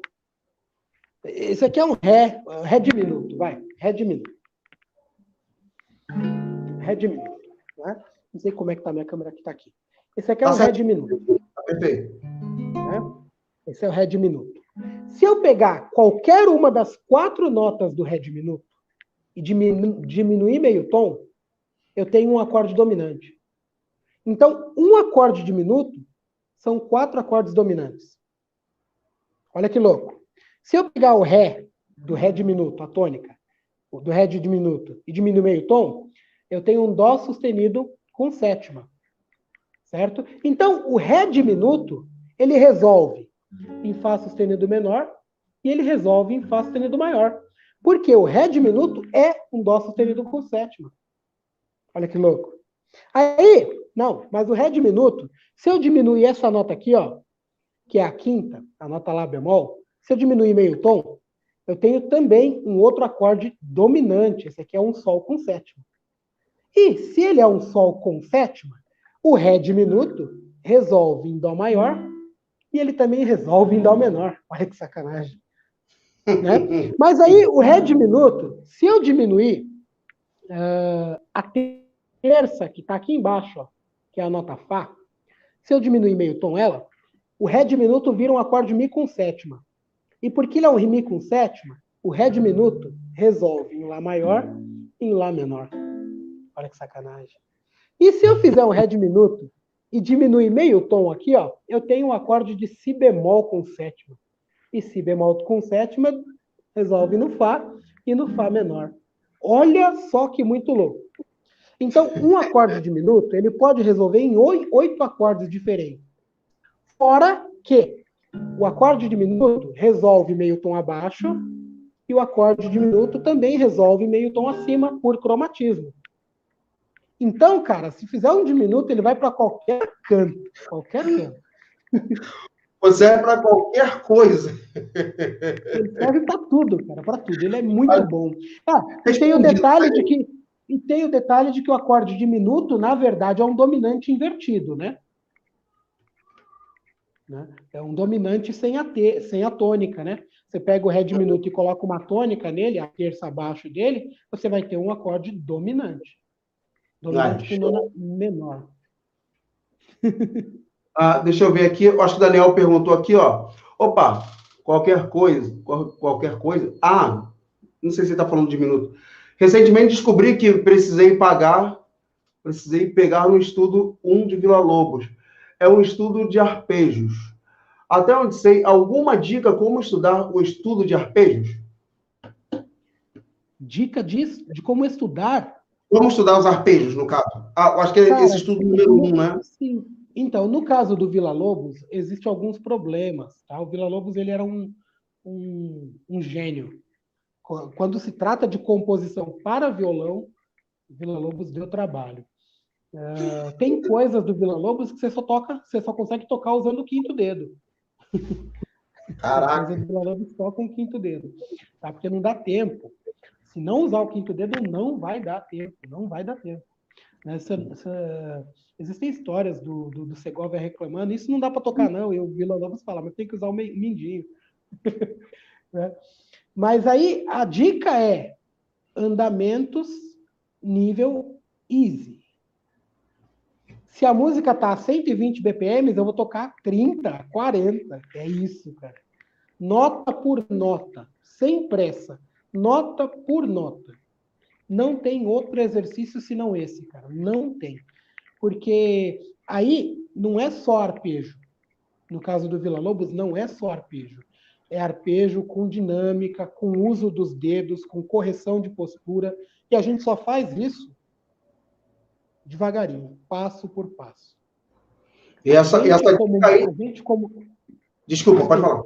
Esse aqui é um Ré diminuto, vai. Ré diminuto. Ré diminuto. Né? Não sei como é que tá a minha câmera que tá aqui. Esse aqui é um Ré diminuto. Perfeito. Né? Esse é o Ré diminuto. Se eu pegar qualquer uma das 4 notas do Ré diminuto e diminuir meio tom, eu tenho um acorde dominante. Então, um acorde diminuto são 4 acordes dominantes. Olha que louco. Se eu pegar o Ré, do Ré diminuto, a tônica, do Ré diminuto, e diminuir meio tom, eu tenho um Dó sustenido com sétima. Certo? Então, o Ré diminuto, ele resolve em Fá sustenido menor e ele resolve em Fá sustenido maior. Porque o Ré diminuto é um Dó sustenido com sétima. Olha que louco. Aí, não, mas o Ré diminuto, se eu diminuir essa nota aqui, ó, que é a quinta, a nota Lá bemol, se eu diminuir meio tom, eu tenho também um outro acorde dominante. Esse aqui é um Sol com sétima. E se ele é um Sol com sétima, o Ré diminuto resolve em Dó maior e ele também resolve em Dó menor. Olha que sacanagem. Né? Mas aí, o Ré diminuto, se eu diminuir a terça, que está aqui embaixo, ó, que é a nota Fá, se eu diminuir meio tom ela, o Ré diminuto vira um acorde Mi com sétima. E porque ele é um Mi com sétima, o Ré diminuto resolve em Lá maior e em Lá menor. Olha que sacanagem. E se eu fizer um Ré diminuto e diminuir meio tom aqui, ó, eu tenho um acorde de Si bemol com sétima. E Si bemol com sétima resolve no Fá e no Fá menor. Olha só que muito louco. Então, um acorde diminuto, ele pode resolver em 8 acordes diferentes. Fora que o acorde diminuto resolve meio tom abaixo e o acorde diminuto também resolve meio tom acima por cromatismo. Então, cara, se fizer um diminuto, ele vai para qualquer canto. Qualquer canto. Você é para qualquer coisa. Ele serve para tudo, cara, para tudo. Ele é muito bom. E tem o detalhe de que o acorde diminuto, na verdade, é um dominante invertido, né? É um dominante sem a tônica, né? Você pega o Ré diminuto e coloca uma tônica nele, a terça abaixo dele, você vai ter um acorde dominante. Dominante com nona menor. Deixa eu ver aqui. Eu acho que o Daniel perguntou aqui, ó. Opa, qualquer coisa. Não sei se você está falando de minuto. Recentemente descobri que precisei pegar no estudo 1 de Villa-Lobos. É um estudo de arpejos. Até onde sei, alguma dica como estudar o estudo de arpejos? Dica de como estudar? Como estudar os arpejos, no caso? Eu acho que é esse estudo número 1, né? Sim. Então, no caso do Villa-Lobos, existem alguns problemas. Tá? O Villa-Lobos ele era um gênio. Quando se trata de composição para violão, o Villa-Lobos deu trabalho. Tem coisas do Villa-Lobos que você só consegue tocar usando o quinto dedo. Caraca. Coisa do Villa-Lobos só com o quinto dedo. Tá? Porque não dá tempo. Se não usar o quinto dedo, não vai dar tempo. Não vai dar tempo. Existem histórias do Segovia reclamando, isso não dá para tocar, não. E o Villa-Lobos fala, mas tem que usar o mindinho. Né? Mas aí a dica é andamentos nível easy. Se a música tá a 120 BPM, eu vou tocar 30, 40. É isso, cara. Nota por nota, sem pressa. Nota por nota. Não tem outro exercício senão esse, cara. Não tem. Porque aí não é só arpejo. No caso do Villa-Lobos, não é só arpejo. É arpejo com dinâmica, com uso dos dedos, com correção de postura. E a gente só faz isso devagarinho, passo por passo. E essa dica aí... Desculpa, pode falar.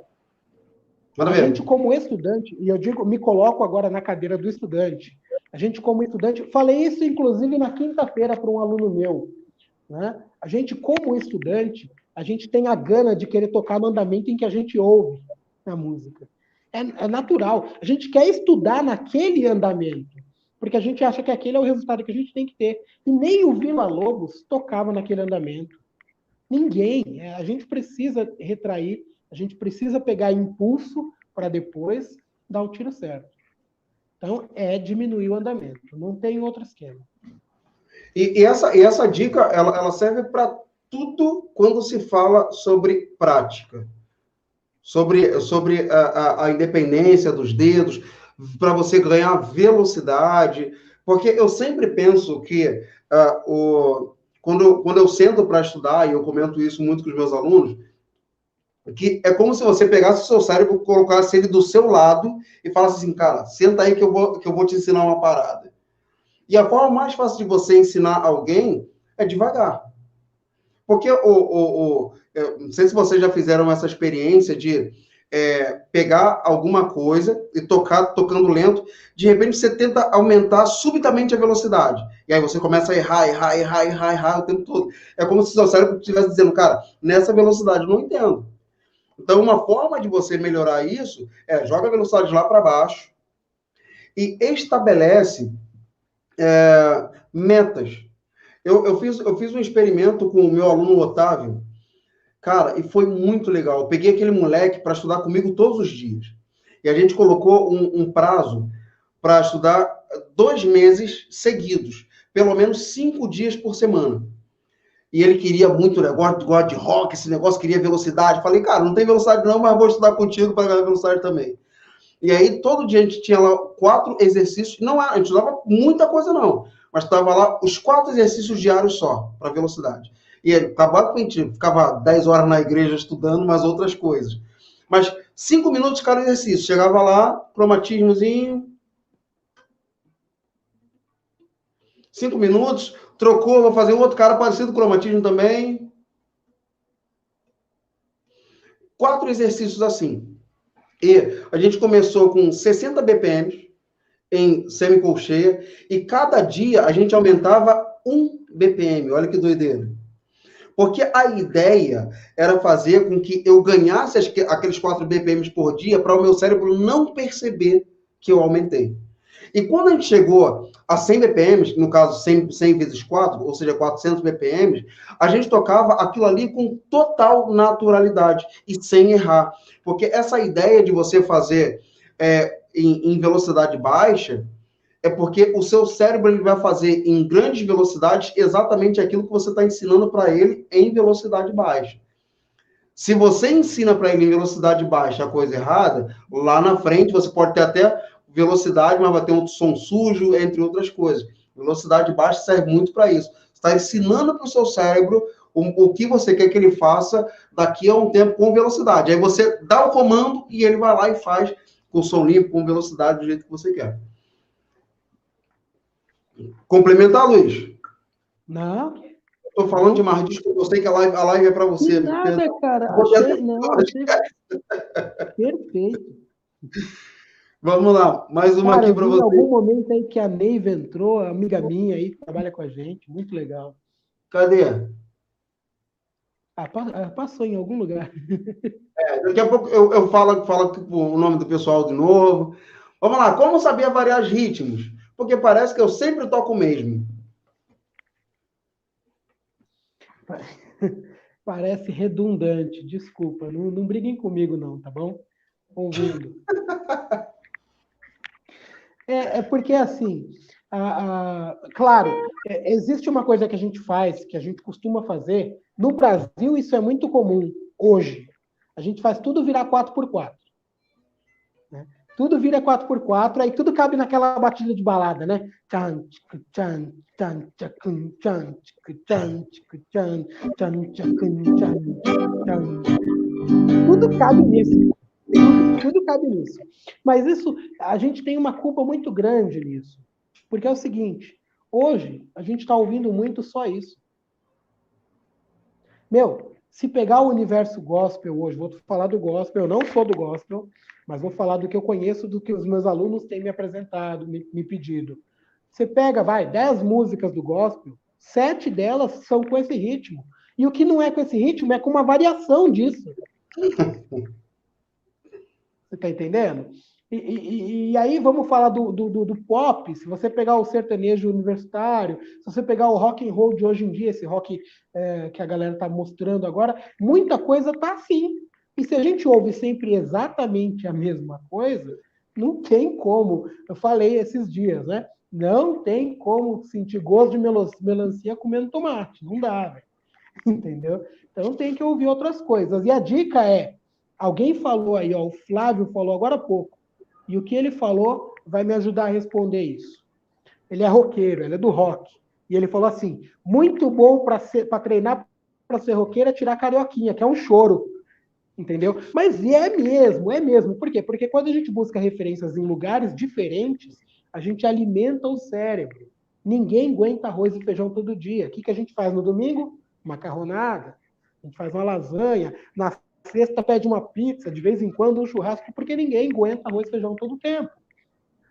A gente como estudante, e eu me coloco agora na cadeira do estudante, a gente como estudante, falei isso inclusive na quinta-feira para um aluno meu, né? A gente como estudante, a gente tem a gana de querer tocar no andamento em que a gente ouve a música. É natural. A gente quer estudar naquele andamento, porque a gente acha que aquele é o resultado que a gente tem que ter. E nem o Villa-Lobos tocava naquele andamento. Ninguém. A gente precisa retrair, a gente precisa pegar impulso para depois dar o tiro certo. Então, é diminuir o andamento. Não tem outro esquema. E essa dica, ela serve para tudo quando se fala sobre prática. Sobre a independência dos dedos, para você ganhar velocidade. Porque eu sempre penso que quando eu sento para estudar, e eu comento isso muito com os meus alunos, que é como se você pegasse o seu cérebro, colocasse ele do seu lado e falasse assim, cara, senta aí que eu vou te ensinar uma parada. E a forma mais fácil de você ensinar alguém é devagar. Porque eu não sei se vocês já fizeram essa experiência de pegar alguma coisa e tocando lento, de repente você tenta aumentar subitamente a velocidade. E aí você começa a errar o tempo todo. É como se o seu cérebro estivesse dizendo, cara, nessa velocidade eu não entendo. Então, uma forma de você melhorar isso é joga a velocidade lá para baixo e estabelece metas. Eu fiz um experimento com o meu aluno Otávio, cara, e foi muito legal. Eu peguei aquele moleque para estudar comigo todos os dias. E a gente colocou um prazo para estudar 2 meses seguidos, pelo menos 5 dias por semana. E ele queria muito negócio de rock, esse negócio, queria velocidade. Falei, cara, não tem velocidade não, mas vou estudar contigo para ganhar velocidade também. E aí, todo dia a gente tinha lá 4 exercícios. Não, a gente não dava muita coisa, não. Mas estava lá os 4 exercícios diários só, para velocidade. E acabava que a gente ficava 10 horas na igreja estudando, mais outras coisas. Mas 5 minutos cada exercício. Chegava lá, cromatismozinho. 5 minutos, trocou, vou fazer um outro cara parecido com cromatismo também. 4 exercícios assim. E a gente começou com 60 BPMs em semicolcheia e cada dia a gente aumentava 1 BPM. Olha que doideira. Porque a ideia era fazer com que eu ganhasse aqueles 4 BPMs por dia para o meu cérebro não perceber que eu aumentei. E quando a gente chegou a 100 BPMs, no caso 100 vezes 4, ou seja, 400 BPMs, a gente tocava aquilo ali com total naturalidade e sem errar. Porque essa ideia de você fazer em velocidade baixa é porque o seu cérebro ele vai fazer em grandes velocidades exatamente aquilo que você está ensinando para ele em velocidade baixa. Se você ensina para ele em velocidade baixa a coisa errada, lá na frente você pode ter até velocidade, mas vai ter um som sujo, entre outras coisas. Velocidade baixa serve muito para isso. Você está ensinando para o seu cérebro o que você quer que ele faça daqui a um tempo com velocidade. Aí você dá o comando e ele vai lá e faz com som limpo, com velocidade, do jeito que você quer. Complementar, Luiz? Não. Estou falando demais, desculpa, eu sei que a live é para você. Nada, cara. Achei perfeito. Vamos lá, mais uma cara, aqui para você. Em algum momento aí que a Neiva entrou, amiga minha aí, que trabalha com a gente, muito legal. Cadê? Passou em algum lugar. Daqui a pouco eu falo o nome do pessoal de novo. Vamos lá, como saber variar os ritmos? Porque parece que eu sempre toco o mesmo. Parece redundante, desculpa. Não briguem comigo, não, tá bom? Ouvindo. É porque, assim, claro, existe uma coisa que a gente faz, que a gente costuma fazer. No Brasil, isso é muito comum hoje. A gente faz tudo virar 4x4. Né? Tudo vira 4x4, aí tudo cabe naquela batida de balada, né? Tudo cabe nisso. Tudo cabe nisso. Mas isso, a gente tem uma culpa muito grande nisso. Porque é o seguinte, hoje a gente está ouvindo muito só isso. Se pegar o universo gospel hoje, vou falar do gospel, eu não sou do gospel, mas vou falar do que eu conheço, do que os meus alunos têm me apresentado, me pedido. Você pega, 10 músicas do gospel, 7 delas são com esse ritmo. E o que não é com esse ritmo é com uma variação disso. Você está entendendo? E aí vamos falar do pop. Se você pegar o sertanejo universitário, se você pegar o rock and roll de hoje em dia, esse rock que a galera está mostrando agora, muita coisa tá assim. E se a gente ouve sempre exatamente a mesma coisa, não tem como. Eu falei esses dias, né? Não tem como sentir gosto de melancia comendo tomate. Não dá, velho. Entendeu? Então tem que ouvir outras coisas. E a dica é, alguém falou aí, ó, o Flávio falou agora há pouco, e o que ele falou vai me ajudar a responder isso. Ele é roqueiro, ele é do rock. E ele falou assim: muito bom para treinar para ser roqueiro é tirar carioquinha, que é um choro. Entendeu? Mas é mesmo, é mesmo. Por quê? Porque quando a gente busca referências em lugares diferentes, a gente alimenta o cérebro. Ninguém aguenta arroz e feijão todo dia. O que a gente faz no domingo? Macarronada. A gente faz uma lasanha. Na sexta pede uma pizza, de vez em quando um churrasco, porque ninguém aguenta arroz e feijão todo o tempo.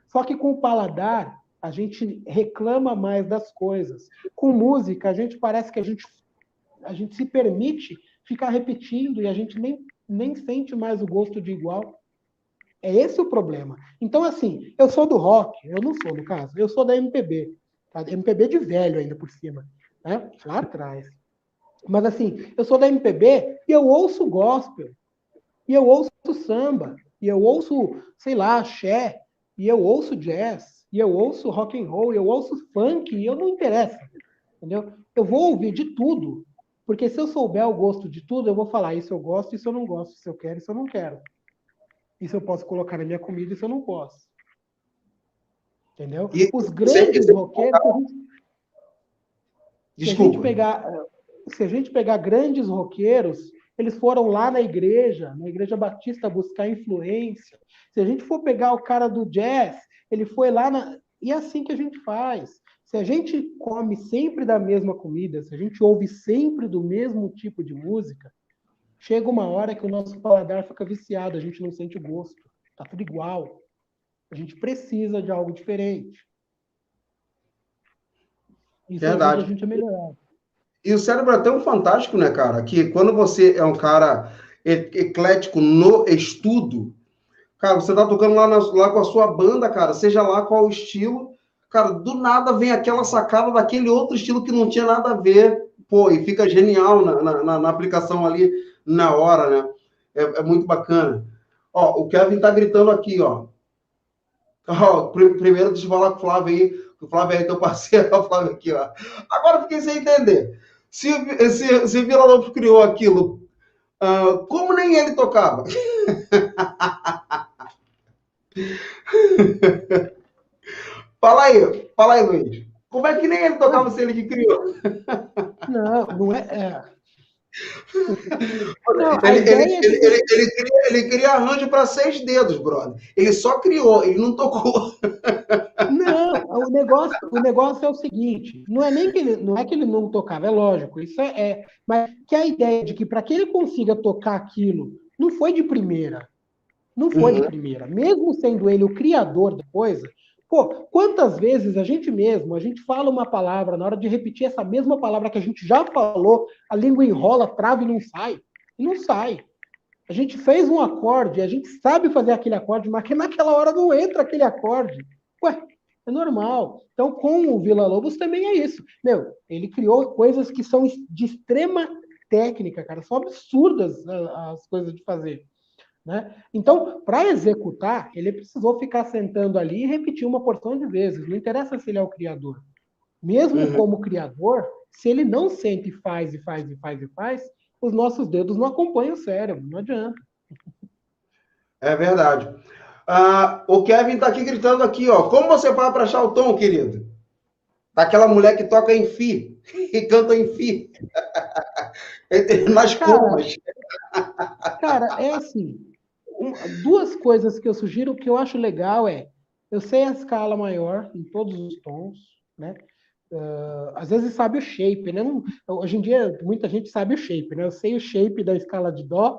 Só que com o paladar, a gente reclama mais das coisas. Com música, a gente parece que a gente se permite ficar repetindo e a gente nem sente mais o gosto de igual. É esse o problema. Então, assim, eu sou do rock, eu não sou, no caso, eu sou da MPB. Tá? MPB de velho ainda por cima, né? Lá atrás. Mas, assim, eu sou da MPB e eu ouço gospel, e eu ouço samba, e eu ouço, sei lá, axé, e eu ouço jazz, e eu ouço rock and roll, e eu ouço funk, e eu não interessa, entendeu? Eu vou ouvir de tudo, porque se eu souber o gosto de tudo, eu vou falar isso eu gosto, isso eu não gosto, isso eu quero, isso eu não quero. Isso eu posso colocar na minha comida, isso eu não posso. Entendeu? E Os grandes roqueiros, se a gente pegar grandes roqueiros, eles foram lá na Igreja Batista, buscar influência. Se a gente for pegar o cara do jazz, ele foi lá na... E é assim que a gente faz. Se a gente come sempre da mesma comida, se a gente ouve sempre do mesmo tipo de música, chega uma hora que o nosso paladar fica viciado, a gente não sente o gosto. Tá tudo igual. A gente precisa de algo diferente. Isso ajuda a Verdade. gente a melhorar. E o cérebro é tão fantástico, né, cara, que quando você é um cara eclético no estudo, cara, você tá tocando lá com a sua banda, cara, seja lá qual o estilo, cara, do nada vem aquela sacada daquele outro estilo que não tinha nada a ver, pô, e fica genial na aplicação ali na hora, né? É muito bacana. Ó, o Kevin tá gritando aqui, ó. Ó, primeiro deixa eu falar com o Flávio aí, o Flávio é teu parceiro, o Flávio aqui, ó. Agora fiquei sem entender. Se Vila Lobos criou aquilo, como nem ele tocava? Fala aí, Luiz. Como é que nem ele tocava se ele que criou? Não é. Não, a Ele, ele, ideia é ele, que ele, ele cria arranjo para 6 dedos, brother. Ele só criou, ele não tocou. não, o negócio é o seguinte, não é nem que ele, não é que ele não tocava, é lógico, isso mas que a ideia de que para que ele consiga tocar aquilo, não foi de primeira, não foi de Uhum. primeira, mesmo sendo ele o criador da coisa. Pô, quantas vezes a gente fala uma palavra, na hora de repetir essa mesma palavra que a gente já falou, a língua enrola, trava e não sai. E não sai. A gente fez um acorde, a gente sabe fazer aquele acorde, mas que naquela hora não entra aquele acorde. Ué, é normal. Então, com o Villa-Lobos também é isso. Meu, ele criou coisas que são de extrema técnica, cara. São absurdas as coisas de fazer. Né? Então, para executar, ele precisou ficar sentando ali e repetir uma porção de vezes. Não interessa se ele é o criador. Mesmo como criador, se ele não sente e faz, e faz, e faz, e faz, os nossos dedos não acompanham o cérebro. Não adianta. É verdade. O Kevin tá aqui gritando aqui, ó. Como você vai para achar o tom, querido? Daquela mulher que toca em fi e canta em fi. Nas Cara, comas. cara, é assim. Duas coisas que eu sugiro que eu acho legal eu sei a escala maior em todos os tons, né? Às vezes sabe o shape, né? Hoje em dia muita gente sabe o shape, né? Eu sei o shape da escala de dó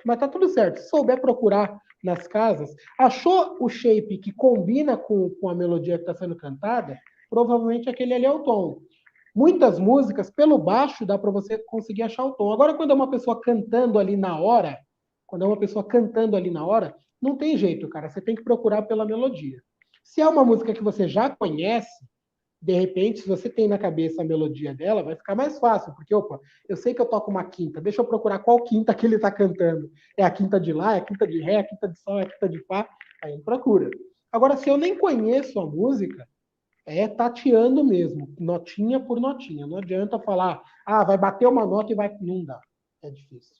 mas tá tudo certo. Se souber procurar nas casas, achou o shape que combina com a melodia que está sendo cantada, provavelmente aquele ali é o tom. Muitas músicas, pelo baixo, dá para você conseguir achar o tom. Agora, quando é uma pessoa cantando ali na hora, Não tem jeito, cara. Você tem que procurar pela melodia. Se é uma música que você já conhece, de repente, se você tem na cabeça a melodia dela, vai ficar mais fácil, porque, opa, eu sei que eu toco uma quinta, deixa eu procurar qual quinta que ele está cantando. É a quinta de Lá, é a quinta de Ré, é a quinta de Sol, é a quinta de Fá, aí ele procura. Agora, se eu nem conheço a música, é tateando mesmo, notinha por notinha. Não adianta falar, vai bater uma nota e vai. Não dá, é difícil.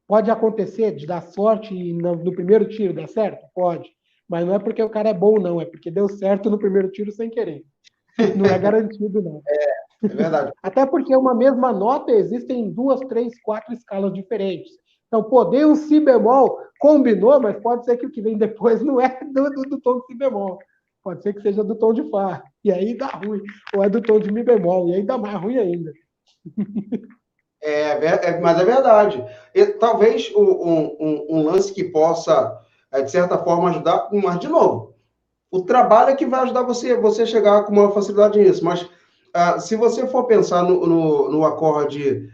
Pode acontecer de dar sorte e no primeiro tiro dar certo? Pode. Mas não é porque o cara é bom, não, é porque deu certo no primeiro tiro sem querer. Não é garantido, não. É verdade. Até porque uma mesma nota existem em 2, 3, 4 escalas diferentes. Então, poder um si bemol combinou, mas pode ser que o que vem depois não é do tom de si bemol. Pode ser que seja do tom de fá. E aí dá ruim. Ou é do tom de mi bemol. E aí dá mais ruim ainda. Mas é verdade. E, talvez um lance que possa, de certa forma, ajudar, mas, de novo, o trabalho é que vai ajudar você a chegar com uma facilidade nisso. Mas se você for pensar no acorde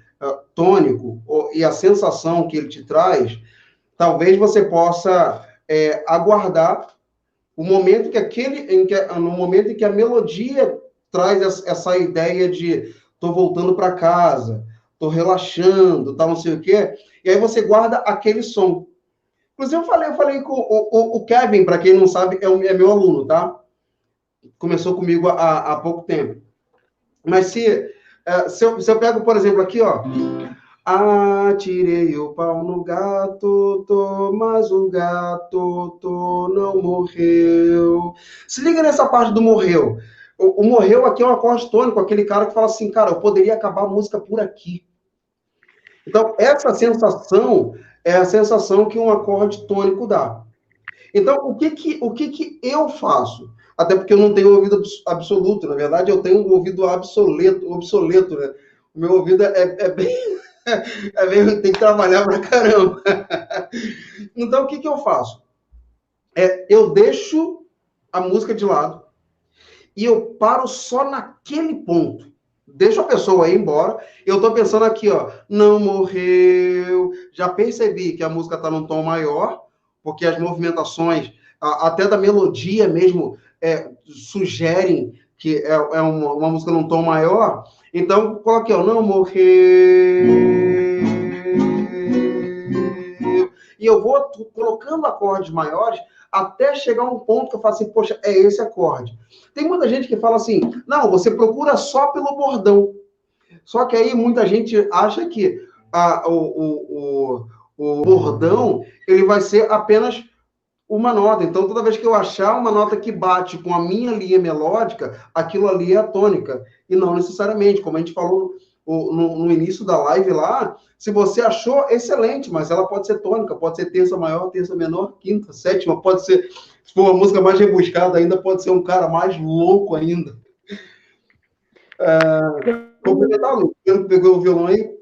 tônico e a sensação que ele te traz, talvez você possa aguardar o momento no momento em que a melodia traz essa ideia de tô voltando para casa, tô relaxando, tal, não sei o quê, e aí você guarda aquele som. Inclusive, eu falei com o Kevin, para quem não sabe, é meu aluno, tá? Começou comigo há pouco tempo. Mas se eu pego, por exemplo, aqui, ó. Atirei o pau no gato, mas o gato não morreu. Se liga nessa parte do morreu. O morreu aqui é um acorde tônico, aquele cara que fala assim, cara, eu poderia acabar a música por aqui. Então, essa sensação é a sensação que um acorde tônico dá. Então, o que eu faço? Até porque eu não tenho ouvido absoluto, na verdade, eu tenho um ouvido obsoleto, né? O meu ouvido é bem. Tem que trabalhar pra caramba. Então, o que eu faço? Eu deixo a música de lado e eu paro só naquele ponto. Deixo a pessoa ir embora. Eu tô pensando aqui, ó, não morreu. Já percebi que a música tá num tom maior, porque as movimentações, até da melodia mesmo, sugerem que é uma música num tom maior. Então, coloquei, ó, não morreu. E eu vou colocando acordes maiores até chegar a um ponto que eu falo assim, poxa, é esse acorde. Tem muita gente que fala assim, não, você procura só pelo bordão. Só que aí muita gente acha que o bordão ele vai ser apenas uma nota. Então, toda vez que eu achar uma nota que bate com a minha linha melódica, aquilo ali é a tônica. E não necessariamente, como a gente falou no início da live lá, se você achou, excelente, mas ela pode ser tônica, pode ser terça maior, terça menor, quinta, sétima, pode ser, se for uma música mais rebuscada ainda, pode ser um cara mais louco ainda. Complementar, Lu, pegou o violão aí?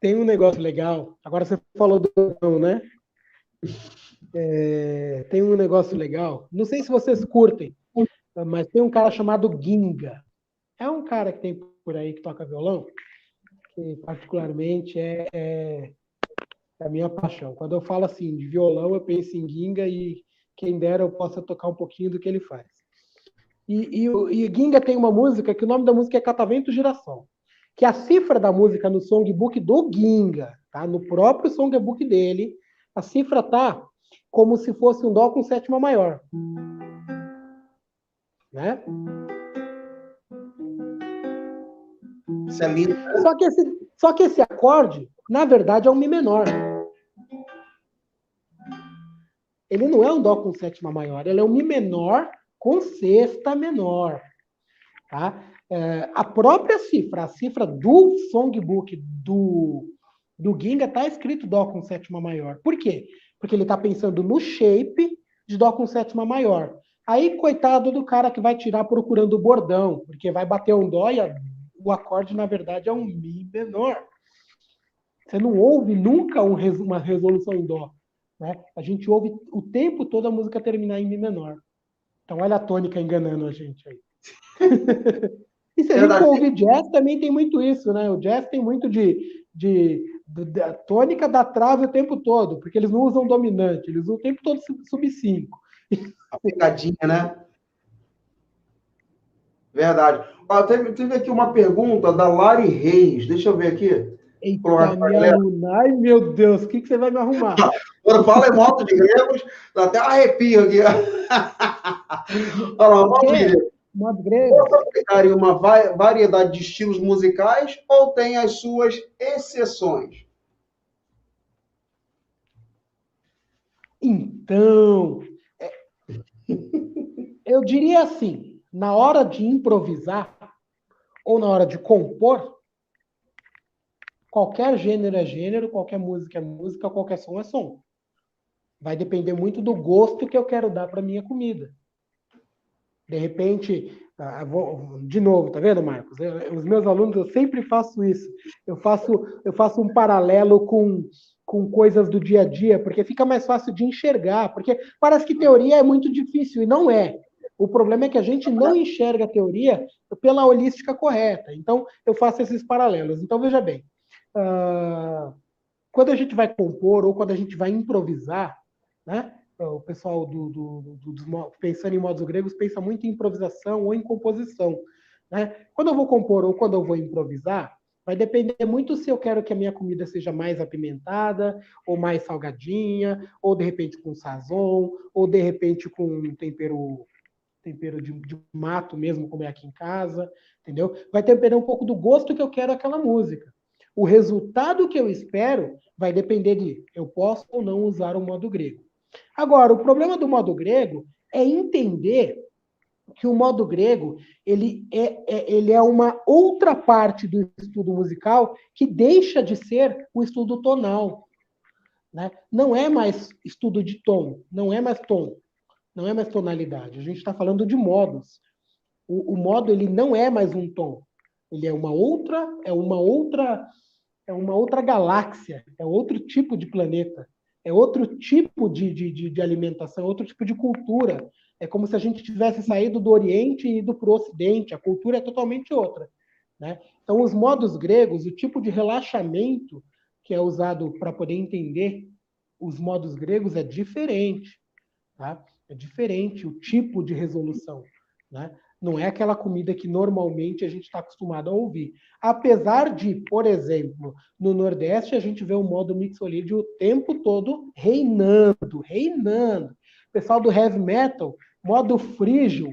Tem um negócio legal. Agora você falou do não, né? Tem um negócio legal. Não sei se vocês curtem, mas tem um cara chamado Ginga. É um cara que tem por aí que toca violão, que particularmente é a minha paixão. Quando eu falo assim de violão, eu penso em Ginga e quem dera eu possa tocar um pouquinho do que ele faz. E Ginga tem uma música que o nome da música é Catavento Girassol, que a cifra da música no songbook do Ginga, tá? No próprio songbook dele, a cifra tá como se fosse um dó com sétima maior, né? Isso é lindo. Só que esse acorde, na verdade, é um mi menor. Ele não é um dó com sétima maior, ele é um mi menor com sexta menor, tá? A própria cifra, a cifra do songbook do Ginga está escrito dó com sétima maior. Por quê? Porque ele está pensando no shape de dó com sétima maior. Aí, coitado do cara que vai tirar procurando o bordão, porque vai bater um dó e o acorde, na verdade, é um mi menor. Você não ouve nunca uma resolução em dó. Né? A gente ouve o tempo todo a música terminar em mi menor. Então, olha a tônica enganando a gente aí. E se a gente for ouvir jazz, também tem muito isso, né? O jazz tem muito de da tônica da trave o tempo todo, porque eles não usam dominante, eles usam o tempo todo sub 5. A pegadinha, né? Verdade. Ó, teve aqui uma pergunta da Lari Reis. Deixa eu ver aqui. Eita, minha aluna, ai meu Deus, o que você vai me arrumar? Quando fala em moto de gregos, dá até um arrepio aqui. Olha lá, moto de gregos. Modo grego. Posso aplicar em uma variedade de estilos musicais ou tem as suas exceções? Então, eu diria assim, na hora de improvisar ou na hora de compor, qualquer gênero é gênero, qualquer música é música, qualquer som é som. Vai depender muito do gosto que eu quero dar para minha comida. De repente, de novo, tá vendo, Marcos? Os meus alunos, eu sempre faço isso. Eu faço um paralelo com coisas do dia a dia, porque fica mais fácil de enxergar, porque parece que teoria é muito difícil, e não é. O problema é que a gente não enxerga a teoria pela holística correta. Então, eu faço esses paralelos. Então, veja bem, quando a gente vai compor ou quando a gente vai improvisar, né? O pessoal pensando em modos gregos pensa muito em improvisação ou em composição. Né? Quando eu vou compor ou quando eu vou improvisar, vai depender muito se eu quero que a minha comida seja mais apimentada, ou mais salgadinha, ou de repente com sazon, ou de repente com tempero de mato mesmo, como é aqui em casa, entendeu? Vai depender um pouco do gosto que eu quero aquela música. O resultado que eu espero vai depender de eu posso ou não usar o modo grego. Agora, o problema do modo grego é entender que o modo grego ele é uma outra parte do estudo musical que deixa de ser o estudo tonal. Né? Não é mais estudo de tom, não é mais tom, não é mais tonalidade. A gente está falando de modos. O modo ele não é mais um tom, ele é uma outra galáxia, é outro tipo de planeta, é outro tipo de alimentação, outro tipo de cultura. É como se a gente tivesse saído do Oriente e ido para o Ocidente, a cultura é totalmente outra. Né? Então, os modos gregos, o tipo de relaxamento que é usado para poder entender os modos gregos é diferente. Tá? É diferente o tipo de resolução. Né? Não é aquela comida que normalmente a gente está acostumado a ouvir. Apesar de, por exemplo, no Nordeste a gente vê o modo mixolídio o tempo todo reinando, reinando. O pessoal do heavy metal, modo frígio,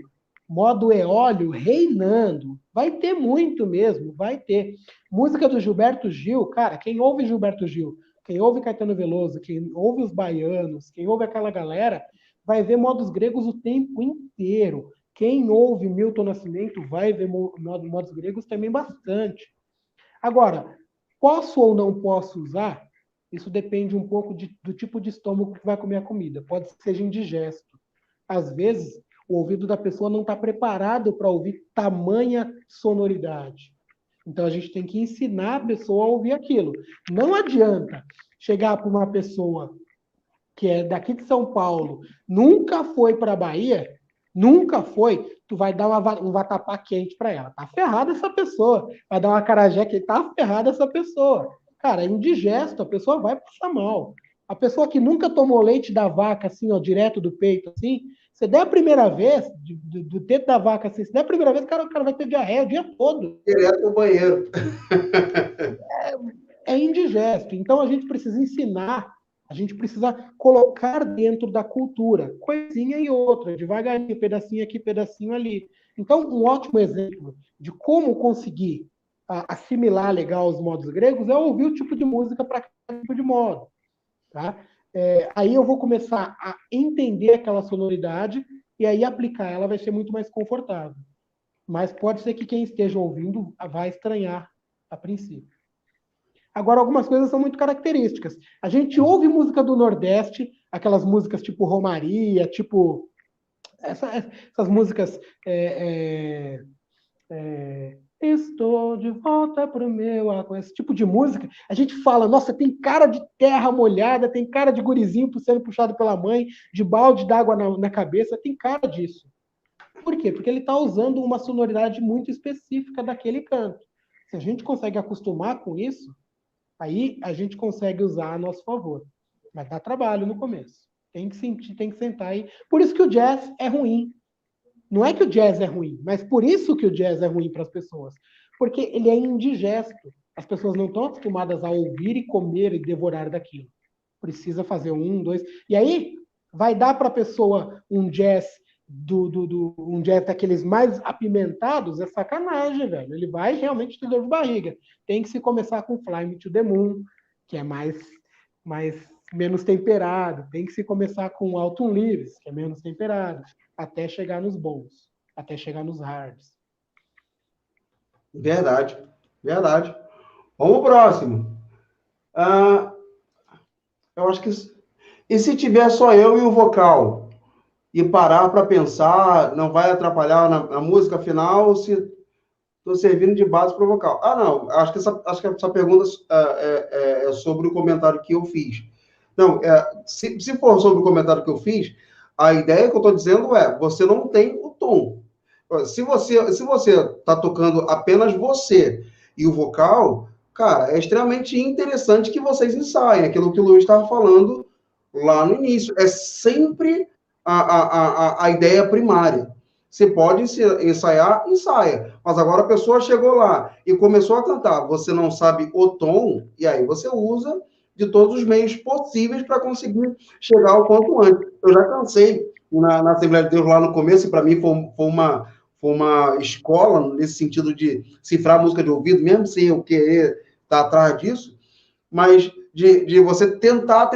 modo eólio, reinando. Vai ter muito mesmo, vai ter. Música do Gilberto Gil, cara, quem ouve Gilberto Gil, quem ouve Caetano Veloso, quem ouve os baianos, quem ouve aquela galera, vai ver modos gregos o tempo inteiro. Quem ouve Milton Nascimento vai ver modos gregos também bastante. Agora, posso ou não posso usar? Isso depende um pouco do tipo de estômago que vai comer a comida. Pode ser que seja indigesto. Às vezes, o ouvido da pessoa não está preparado para ouvir tamanha sonoridade. Então, a gente tem que ensinar a pessoa a ouvir aquilo. Não adianta chegar para uma pessoa que é daqui de São Paulo, nunca foi para a Bahia, nunca foi, tu vai dar um vatapá quente para ela. Tá ferrada essa pessoa. Vai dar uma acarajé quente, tá ferrada essa pessoa. Cara, é indigesto, a pessoa vai passar mal. A pessoa que nunca tomou leite da vaca, assim, ó, direto do peito, assim, você der a primeira vez, do teto da vaca, assim, se der a primeira vez, o cara vai ter diarreia o dia todo. Direto no banheiro. É indigesto. Então, a gente precisa ensinar, a gente precisa colocar dentro da cultura, coisinha e outra, devagarinho, pedacinho aqui, pedacinho ali. Então, um ótimo exemplo de como conseguir assimilar legal os modos gregos é ouvir o tipo de música para cada tipo de modo. Tá? Aí eu vou começar a entender aquela sonoridade e aí aplicar ela vai ser muito mais confortável. Mas pode ser que quem esteja ouvindo vai estranhar a princípio. Agora, algumas coisas são muito características. A gente ouve música do Nordeste, aquelas músicas tipo Romaria, tipo essas músicas estou de volta pro meu, com esse tipo de música, a gente fala, nossa, tem cara de terra molhada, tem cara de gurizinho sendo puxado pela mãe, de balde d'água na cabeça, tem cara disso. Por quê? Porque ele está usando uma sonoridade muito específica daquele canto. Se a gente consegue acostumar com isso, Aí a gente consegue usar a nosso favor. Mas dá trabalho no começo. Tem que sentir, tem que sentar aí. Por isso que o jazz é ruim. Não é que o jazz é ruim, mas por isso que o jazz é ruim para as pessoas. Porque ele é indigesto. As pessoas não estão acostumadas a ouvir e comer e devorar daquilo. Precisa fazer um, dois. E aí vai dar para a pessoa um jazz um jazz daqueles mais apimentados, é sacanagem, velho. Ele vai realmente ter dor de barriga. Tem que se começar com Fly Me to the Moon, que é mais menos temperado. Tem que se começar com Autumn Leaves, que é menos temperado, até chegar nos bons, até chegar nos hards. Verdade, verdade. Vamos pro próximo. Eu acho que... E se tiver só eu e o vocal? E parar para pensar, não vai atrapalhar na música final se estou servindo de base para o vocal. Não, acho que essa pergunta é sobre o comentário que eu fiz. Não, se for sobre o comentário que eu fiz, a ideia que eu estou dizendo é, você não tem o tom. Se você está tocando apenas você e o vocal, cara, é extremamente interessante que vocês ensaiem, aquilo que o Luiz estava falando lá no início. É sempre a ideia primária. Você pode ensaiar, ensaia. Mas agora a pessoa chegou lá e começou a cantar. Você não sabe o tom, e aí você usa de todos os meios possíveis para conseguir chegar ao quanto antes. Eu já cansei na Assembleia de Deus lá no começo, e para mim foi uma escola nesse sentido de cifrar música de ouvido, mesmo sem eu querer estar atrás disso, mas de você tentar,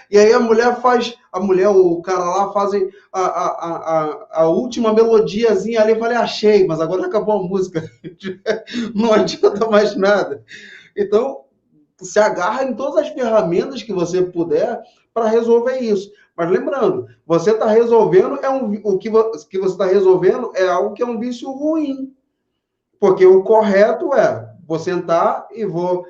e aí o cara lá fazem a última melodiazinha ali, eu falei, achei, mas agora acabou a música, não adianta mais nada. Então, se agarra em todas as ferramentas que você puder para resolver isso. Mas lembrando, você está resolvendo, o que você está resolvendo é algo que é um vício ruim. Porque o correto é vou sentar e vou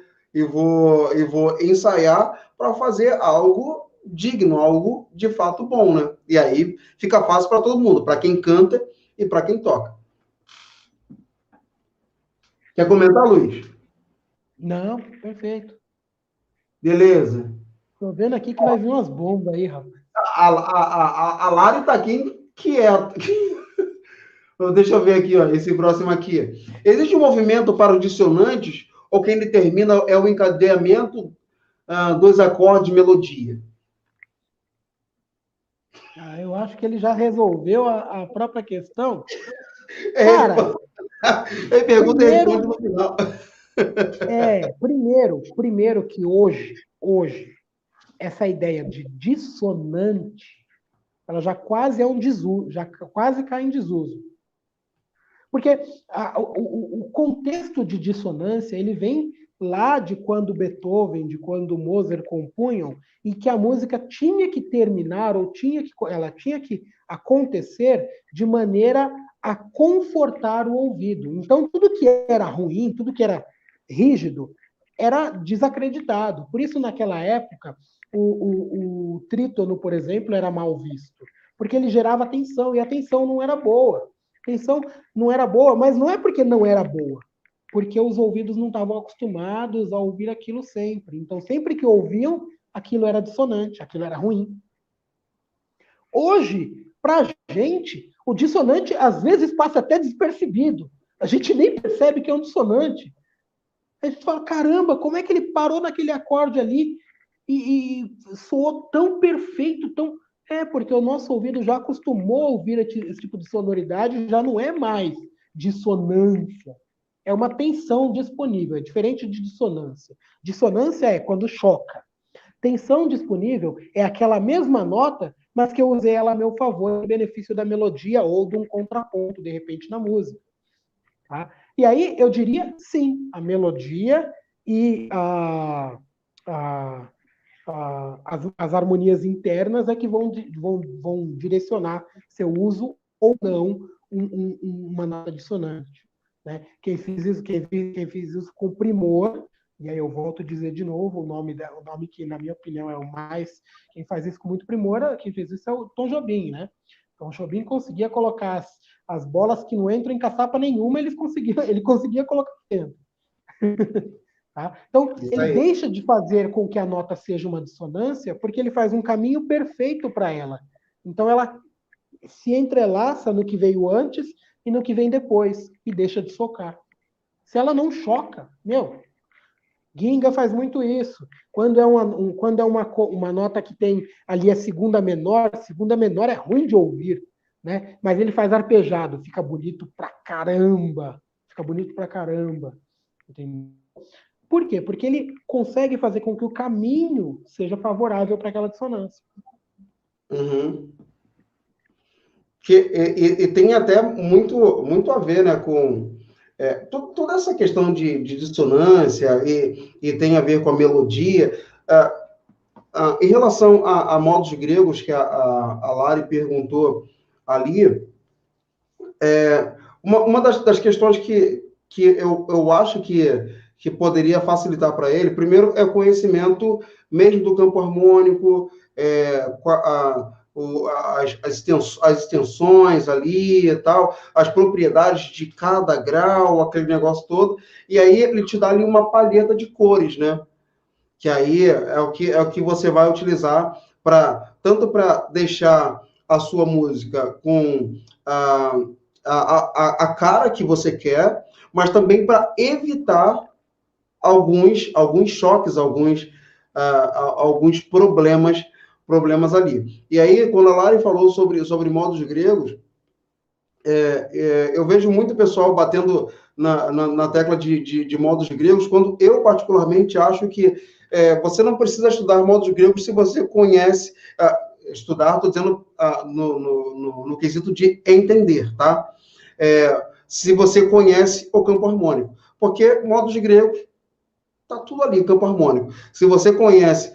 ensaiar para fazer algo digno, algo de fato bom, né? E aí fica fácil para todo mundo, para quem canta e para quem toca. Quer comentar, Luiz? Não, perfeito. Beleza. Tô vendo aqui que vai vir umas bombas aí, rapaz. A Lari está aqui quieta. Deixa eu ver aqui, ó, esse próximo aqui. Existe um movimento para os dissonantes ou quem determina é o encadeamento dos acordes de melodia? Eu acho que ele já resolveu a própria questão. Cara, ele pergunta e responde no final. Primeiro que hoje, essa ideia de dissonante, ela já quase é um desuso, já quase cai em desuso. Porque o contexto de dissonância, ele vem lá de quando Beethoven, de quando Mozart compunham, em que a música tinha que terminar, ou ela tinha que acontecer de maneira a confortar o ouvido. Então, tudo que era ruim, tudo que era rígido, era desacreditado. Por isso, naquela época, o trítono, por exemplo, era mal visto, porque ele gerava tensão, e a tensão não era boa. A tensão não era boa, mas não é porque não era boa, porque os ouvidos não estavam acostumados a ouvir aquilo sempre. Então, sempre que ouviam, aquilo era dissonante, aquilo era ruim. Hoje, para a gente, o dissonante às vezes passa até despercebido. A gente nem percebe que é um dissonante. A gente fala, caramba, como é que ele parou naquele acorde ali e soou tão perfeito, tão... porque o nosso ouvido já acostumou a ouvir esse tipo de sonoridade, já não é mais dissonância. É uma tensão disponível, é diferente de dissonância. Dissonância é quando choca. Tensão disponível é aquela mesma nota, mas que eu usei ela a meu favor, em benefício da melodia ou de um contraponto, de repente, na música. Tá? E aí eu diria, sim, a melodia e as harmonias internas é que vão direcionar se eu uso ou não uma nota dissonante. Né? Quem fez isso com primor, e aí eu volto a dizer de novo, o nome que, na minha opinião, é o mais... Quem faz isso com muito primor, quem fez isso é o Tom Jobim, né? Tom Jobim conseguia colocar as bolas que não entram em caçapa nenhuma, ele conseguia colocar dentro. Tá? Então, Isso ele aí. deixa de fazer com que a nota seja uma dissonância, porque ele faz um caminho perfeito para ela. Então, ela se entrelaça no que veio antes e no que vem depois, e deixa de socar. Se ela não choca, Ginga faz muito isso. Quando é uma nota que tem ali a segunda menor é ruim de ouvir, né? Mas ele faz arpejado, fica bonito pra caramba. Fica bonito pra caramba. Entendeu? Por quê? Porque ele consegue fazer com que o caminho seja favorável para aquela dissonância. Uhum. E tem até muito a ver, né, com toda essa questão de dissonância e tem a ver com a melodia. Em relação a modos gregos que a Lari perguntou ali, uma das questões que eu acho que poderia facilitar para ele, primeiro é o conhecimento mesmo do campo harmônico, as extensões ali e tal, as propriedades de cada grau, aquele negócio todo, e aí ele te dá ali uma palheta de cores, né? Que aí é o que você vai utilizar tanto para deixar a sua música com a, a cara que você quer, mas também para evitar alguns choques, alguns problemas ali. E aí, quando a Lari falou sobre modos gregos, eu vejo muito pessoal batendo na tecla de modos gregos, quando eu particularmente acho que você não precisa estudar modos gregos se você conhece, estudar, estou dizendo no quesito de entender, tá? Se você conhece o campo harmônico. Porque modos gregos, tá tudo ali, campo harmônico. Se você conhece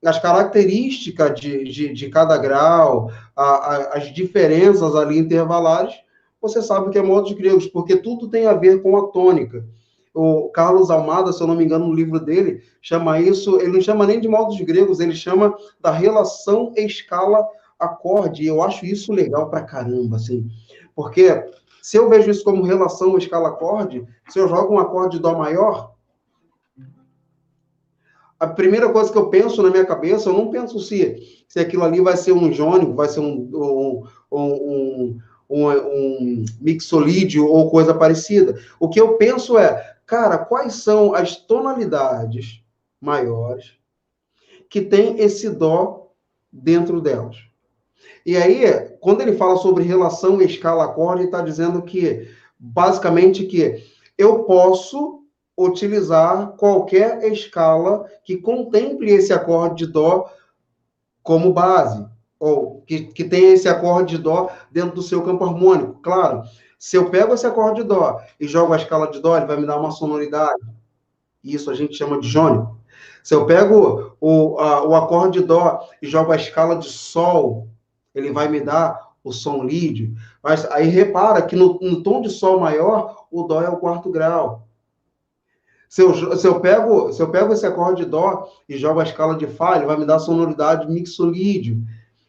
as características de cada grau, as diferenças ali intervalares, você sabe que é modos gregos, porque tudo tem a ver com a tônica. O Carlos Almada, se eu não me engano, no livro dele, chama isso, ele não chama nem de modos gregos, ele chama da relação escala-acorde. E eu acho isso legal pra caramba, assim, porque se eu vejo isso como relação escala-acorde, se eu jogo um acorde de Dó maior, a primeira coisa que eu penso na minha cabeça, eu não penso se aquilo ali vai ser um jônico, vai ser um mixolídio ou coisa parecida. O que eu penso cara, quais são as tonalidades maiores que tem esse dó dentro delas? E aí, quando ele fala sobre relação escala-acorde, ele está dizendo que, basicamente, que eu posso utilizar qualquer escala que contemple esse acorde de dó como base, ou que tenha esse acorde de dó dentro do seu campo harmônico. Claro, se eu pego esse acorde de dó e jogo a escala de dó, ele vai me dar uma sonoridade. Isso a gente chama de jônico. Se eu pego o acorde de dó e jogo a escala de sol, ele vai me dar o som lídio. Mas aí repara que no tom de sol maior, o dó é o quarto grau. Se eu pego esse acorde de dó e jogo a escala de fá, ele vai me dar sonoridade mixolídio.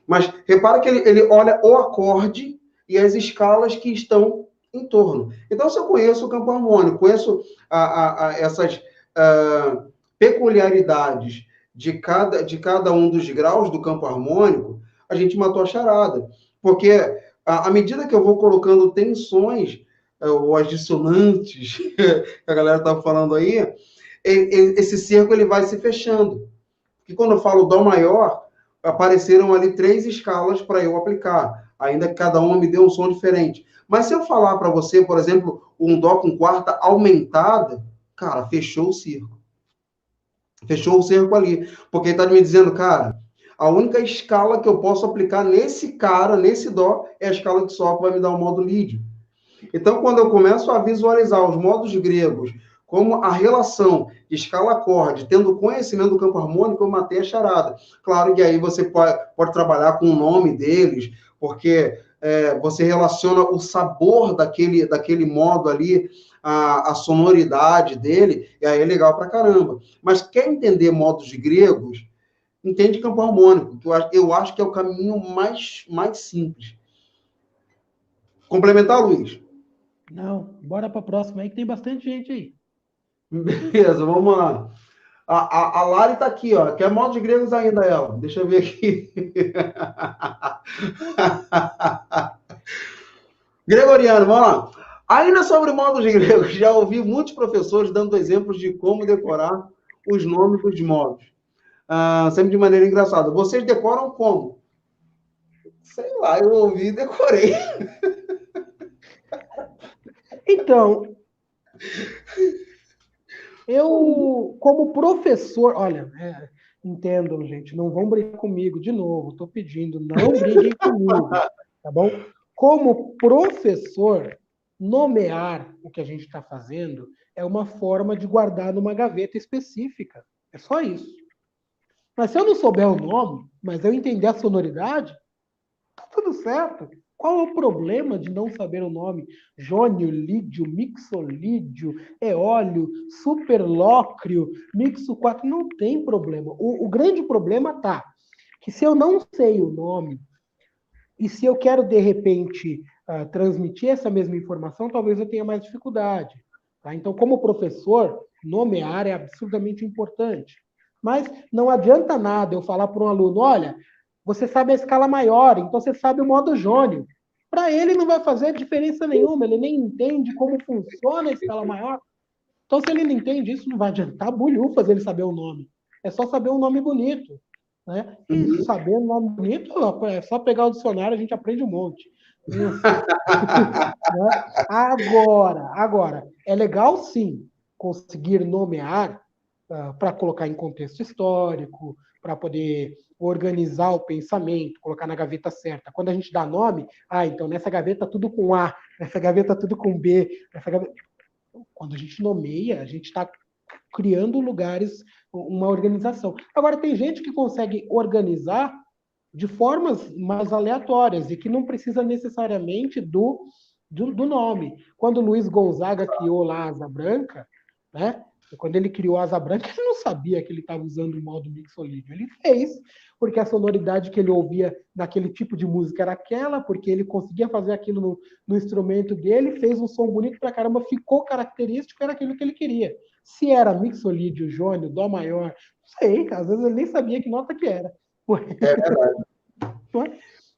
Mas repara que ele olha o acorde e as escalas que estão em torno. Então, se eu conheço o campo harmônico, conheço essas peculiaridades de cada um dos graus do campo harmônico, a gente matou a charada. Porque à medida que eu vou colocando tensões, ou as dissonantes, que a galera está falando aí, esse cerco ele vai se fechando. E quando eu falo Dó maior, apareceram ali 3 escalas para eu aplicar, ainda que cada uma me dê um som diferente. Mas se eu falar para você, por exemplo, um Dó com quarta aumentada, cara, fechou o cerco. Fechou o cerco ali. Porque ele está me dizendo, cara, a única escala que eu posso aplicar nesse Dó, é a escala de Sol, que vai me dar um modo lídio. Então, quando eu começo a visualizar os modos gregos como a relação de escala-acorde, tendo conhecimento do campo harmônico, eu matei a charada. Claro que aí você pode trabalhar com o nome deles, porque você relaciona o sabor daquele modo ali, a sonoridade dele, e aí é legal pra caramba. Mas quer entender modos gregos, entende campo harmônico, que eu acho que é o caminho mais simples. Complementar, Luiz? Não, bora para a próxima aí, que tem bastante gente aí. Beleza, vamos lá. A Lari está aqui, ó. Quer modos gregos ainda, ela. Deixa eu ver aqui. Gregoriano, vamos lá. Ainda sobre modos gregos, já ouvi muitos professores dando exemplos de como decorar os nomes dos modos. Sempre de maneira engraçada. Vocês decoram como? Sei lá, eu ouvi e decorei. Então, eu, como professor, olha, entendam, gente, não vão brigar comigo de novo, estou pedindo, não briguem comigo, tá bom? Como professor, nomear o que a gente está fazendo é uma forma de guardar numa gaveta específica. É só isso. Mas se eu não souber o nome, mas eu entender a sonoridade, tá tudo certo. Qual é o problema de não saber o nome? Jônio, lídio, mixolídio, eólio, superlóquio, mixo 4, não tem problema. O grande problema tá que se eu não sei o nome e se eu quero, de repente, transmitir essa mesma informação, talvez eu tenha mais dificuldade. Tá? Então, como professor, nomear é absurdamente importante. Mas não adianta nada eu falar para um aluno, olha, você sabe a escala maior, então você sabe o modo jônio. Para ele não vai fazer diferença nenhuma, ele nem entende como funciona a escala maior. Então, se ele não entende isso, não vai adiantar bulhufas ele saber o nome. É só saber um nome bonito. Né? E saber um nome bonito, é só pegar o dicionário, a gente aprende um monte. Né? Agora, é legal sim conseguir nomear para colocar em contexto histórico, para poder organizar o pensamento, colocar na gaveta certa. Quando a gente dá nome, então nessa gaveta tudo com A, nessa gaveta tudo com B, gaveta... Quando a gente nomeia, a gente está criando lugares, uma organização. Agora, tem gente que consegue organizar de formas mais aleatórias e que não precisa necessariamente do nome. Quando o Luiz Gonzaga criou lá a Asa Branca, né? Quando ele criou a Asa Branca, ele não sabia que ele estava usando o modo mixolídio. Ele fez, porque a sonoridade que ele ouvia naquele tipo de música era aquela, porque ele conseguia fazer aquilo no instrumento dele, fez um som bonito pra caramba, ficou característico, era aquilo que ele queria. Se era mixolídio, jônio, dó maior, não sei, às vezes ele nem sabia que nota que era. É verdade.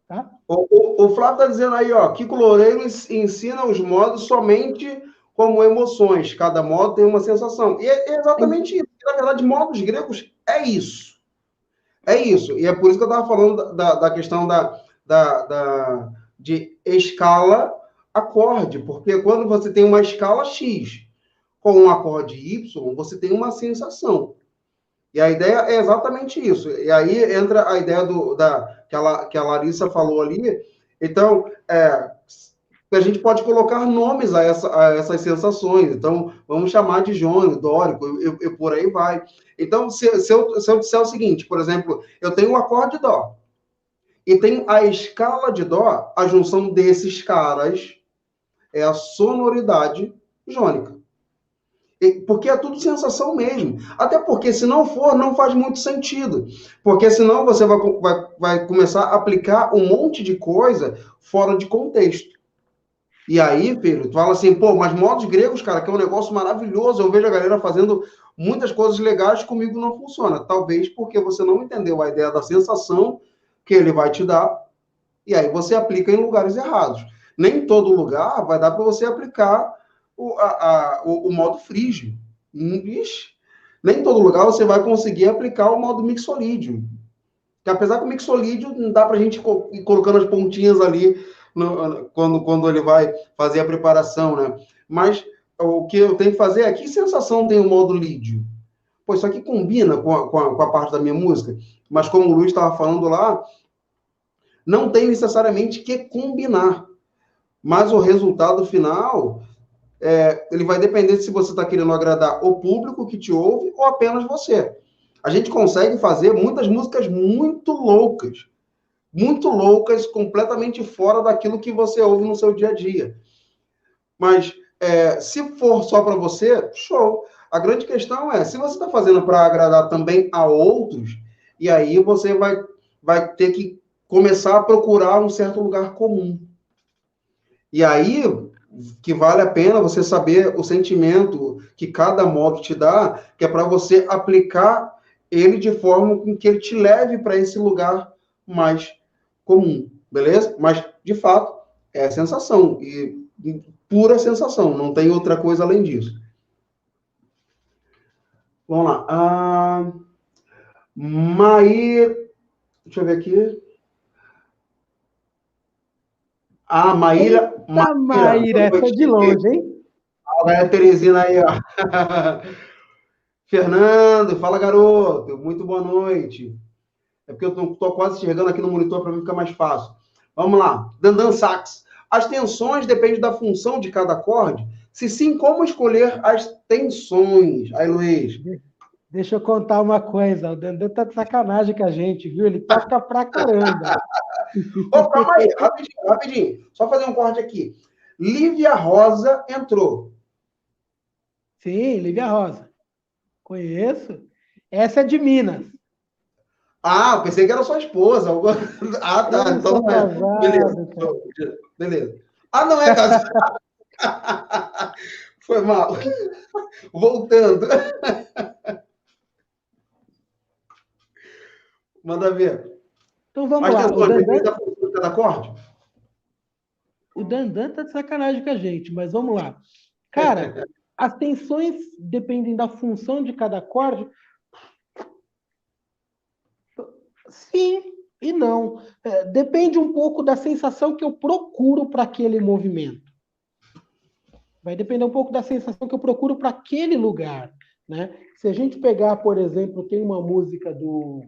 Tá? O Flávio está dizendo aí, ó, Kiko Loureiro ensina os modos somente como emoções. Cada modo tem uma sensação. E é exatamente isso. Na verdade, modos gregos é isso. É isso. E é por isso que eu estava falando da questão de escala acorde. Porque quando você tem uma escala X com um acorde Y, você tem uma sensação. E a ideia é exatamente isso. E aí entra a ideia que a Larissa falou ali. Então, a gente pode colocar nomes a essas sensações. Então, vamos chamar de jônio, dórico, e por aí vai. Então, se eu disser o seguinte, por exemplo, eu tenho o acorde dó, e tem a escala de dó, a junção desses caras é a sonoridade jônica. Porque é tudo sensação mesmo. Até porque, se não for, não faz muito sentido. Porque senão você vai começar a aplicar um monte de coisa fora de contexto. E aí, filho, tu fala assim, pô, mas modos gregos, cara, que é um negócio maravilhoso, eu vejo a galera fazendo muitas coisas legais, comigo não funciona. Talvez porque você não entendeu a ideia da sensação que ele vai te dar, e aí você aplica em lugares errados. Nem todo lugar vai dar para você aplicar o modo frígio. Ixi, nem todo lugar você vai conseguir aplicar o modo mixolídio. Que apesar que o mixolídio não dá para a gente ir colocando as pontinhas ali quando ele vai fazer a preparação, né? Mas o que eu tenho que fazer é que sensação tem o modo lídio? Pô, isso aqui combina com a parte da minha música, mas como o Luiz estava falando lá, não tem necessariamente que combinar. Mas o resultado final ele vai depender de se você está querendo agradar o público que te ouve ou apenas você. A gente consegue fazer muitas músicas muito loucas, completamente fora daquilo que você ouve no seu dia a dia. Mas se for só para você, show. A grande questão é, se você está fazendo para agradar também a outros, e aí você vai ter que começar a procurar um certo lugar comum. E aí que vale a pena você saber o sentimento que cada modo te dá, que é para você aplicar ele de forma com que ele te leve para esse lugar mais comum, beleza? Mas, de fato, é a sensação, e pura sensação, não tem outra coisa além disso. Vamos lá. Deixa eu ver aqui. Maíra. Eita, Maíra, essa é de longe, hein? Olha a Teresina aí, ó. Fernando, fala, garoto. Muito boa noite. É porque eu estou quase chegando aqui no monitor para ficar mais fácil. Vamos lá. Dandan Sax. As tensões dependem da função de cada acorde? Se sim, como escolher as tensões? Aí, Luiz. Deixa eu contar uma coisa. O Dandan tá de sacanagem com a gente, viu? Ele toca pra caramba. Calma aí. Rapidinho. Só fazer um corte aqui. Lívia Rosa entrou. Sim, Lívia Rosa. Conheço. Essa é de Minas. Eu pensei que era sua esposa. Tá. Então não é. Beleza. Não é casado. Foi mal. Voltando. Manda ver. Então vamos lá. O Dandan tá de sacanagem com a gente, mas vamos lá. Cara, as tensões dependem da função de cada acorde? Sim e não. Depende um pouco da sensação que eu procuro para aquele movimento. Vai depender um pouco da sensação que eu procuro para aquele lugar, né? Se a gente pegar, por exemplo, tem uma música do...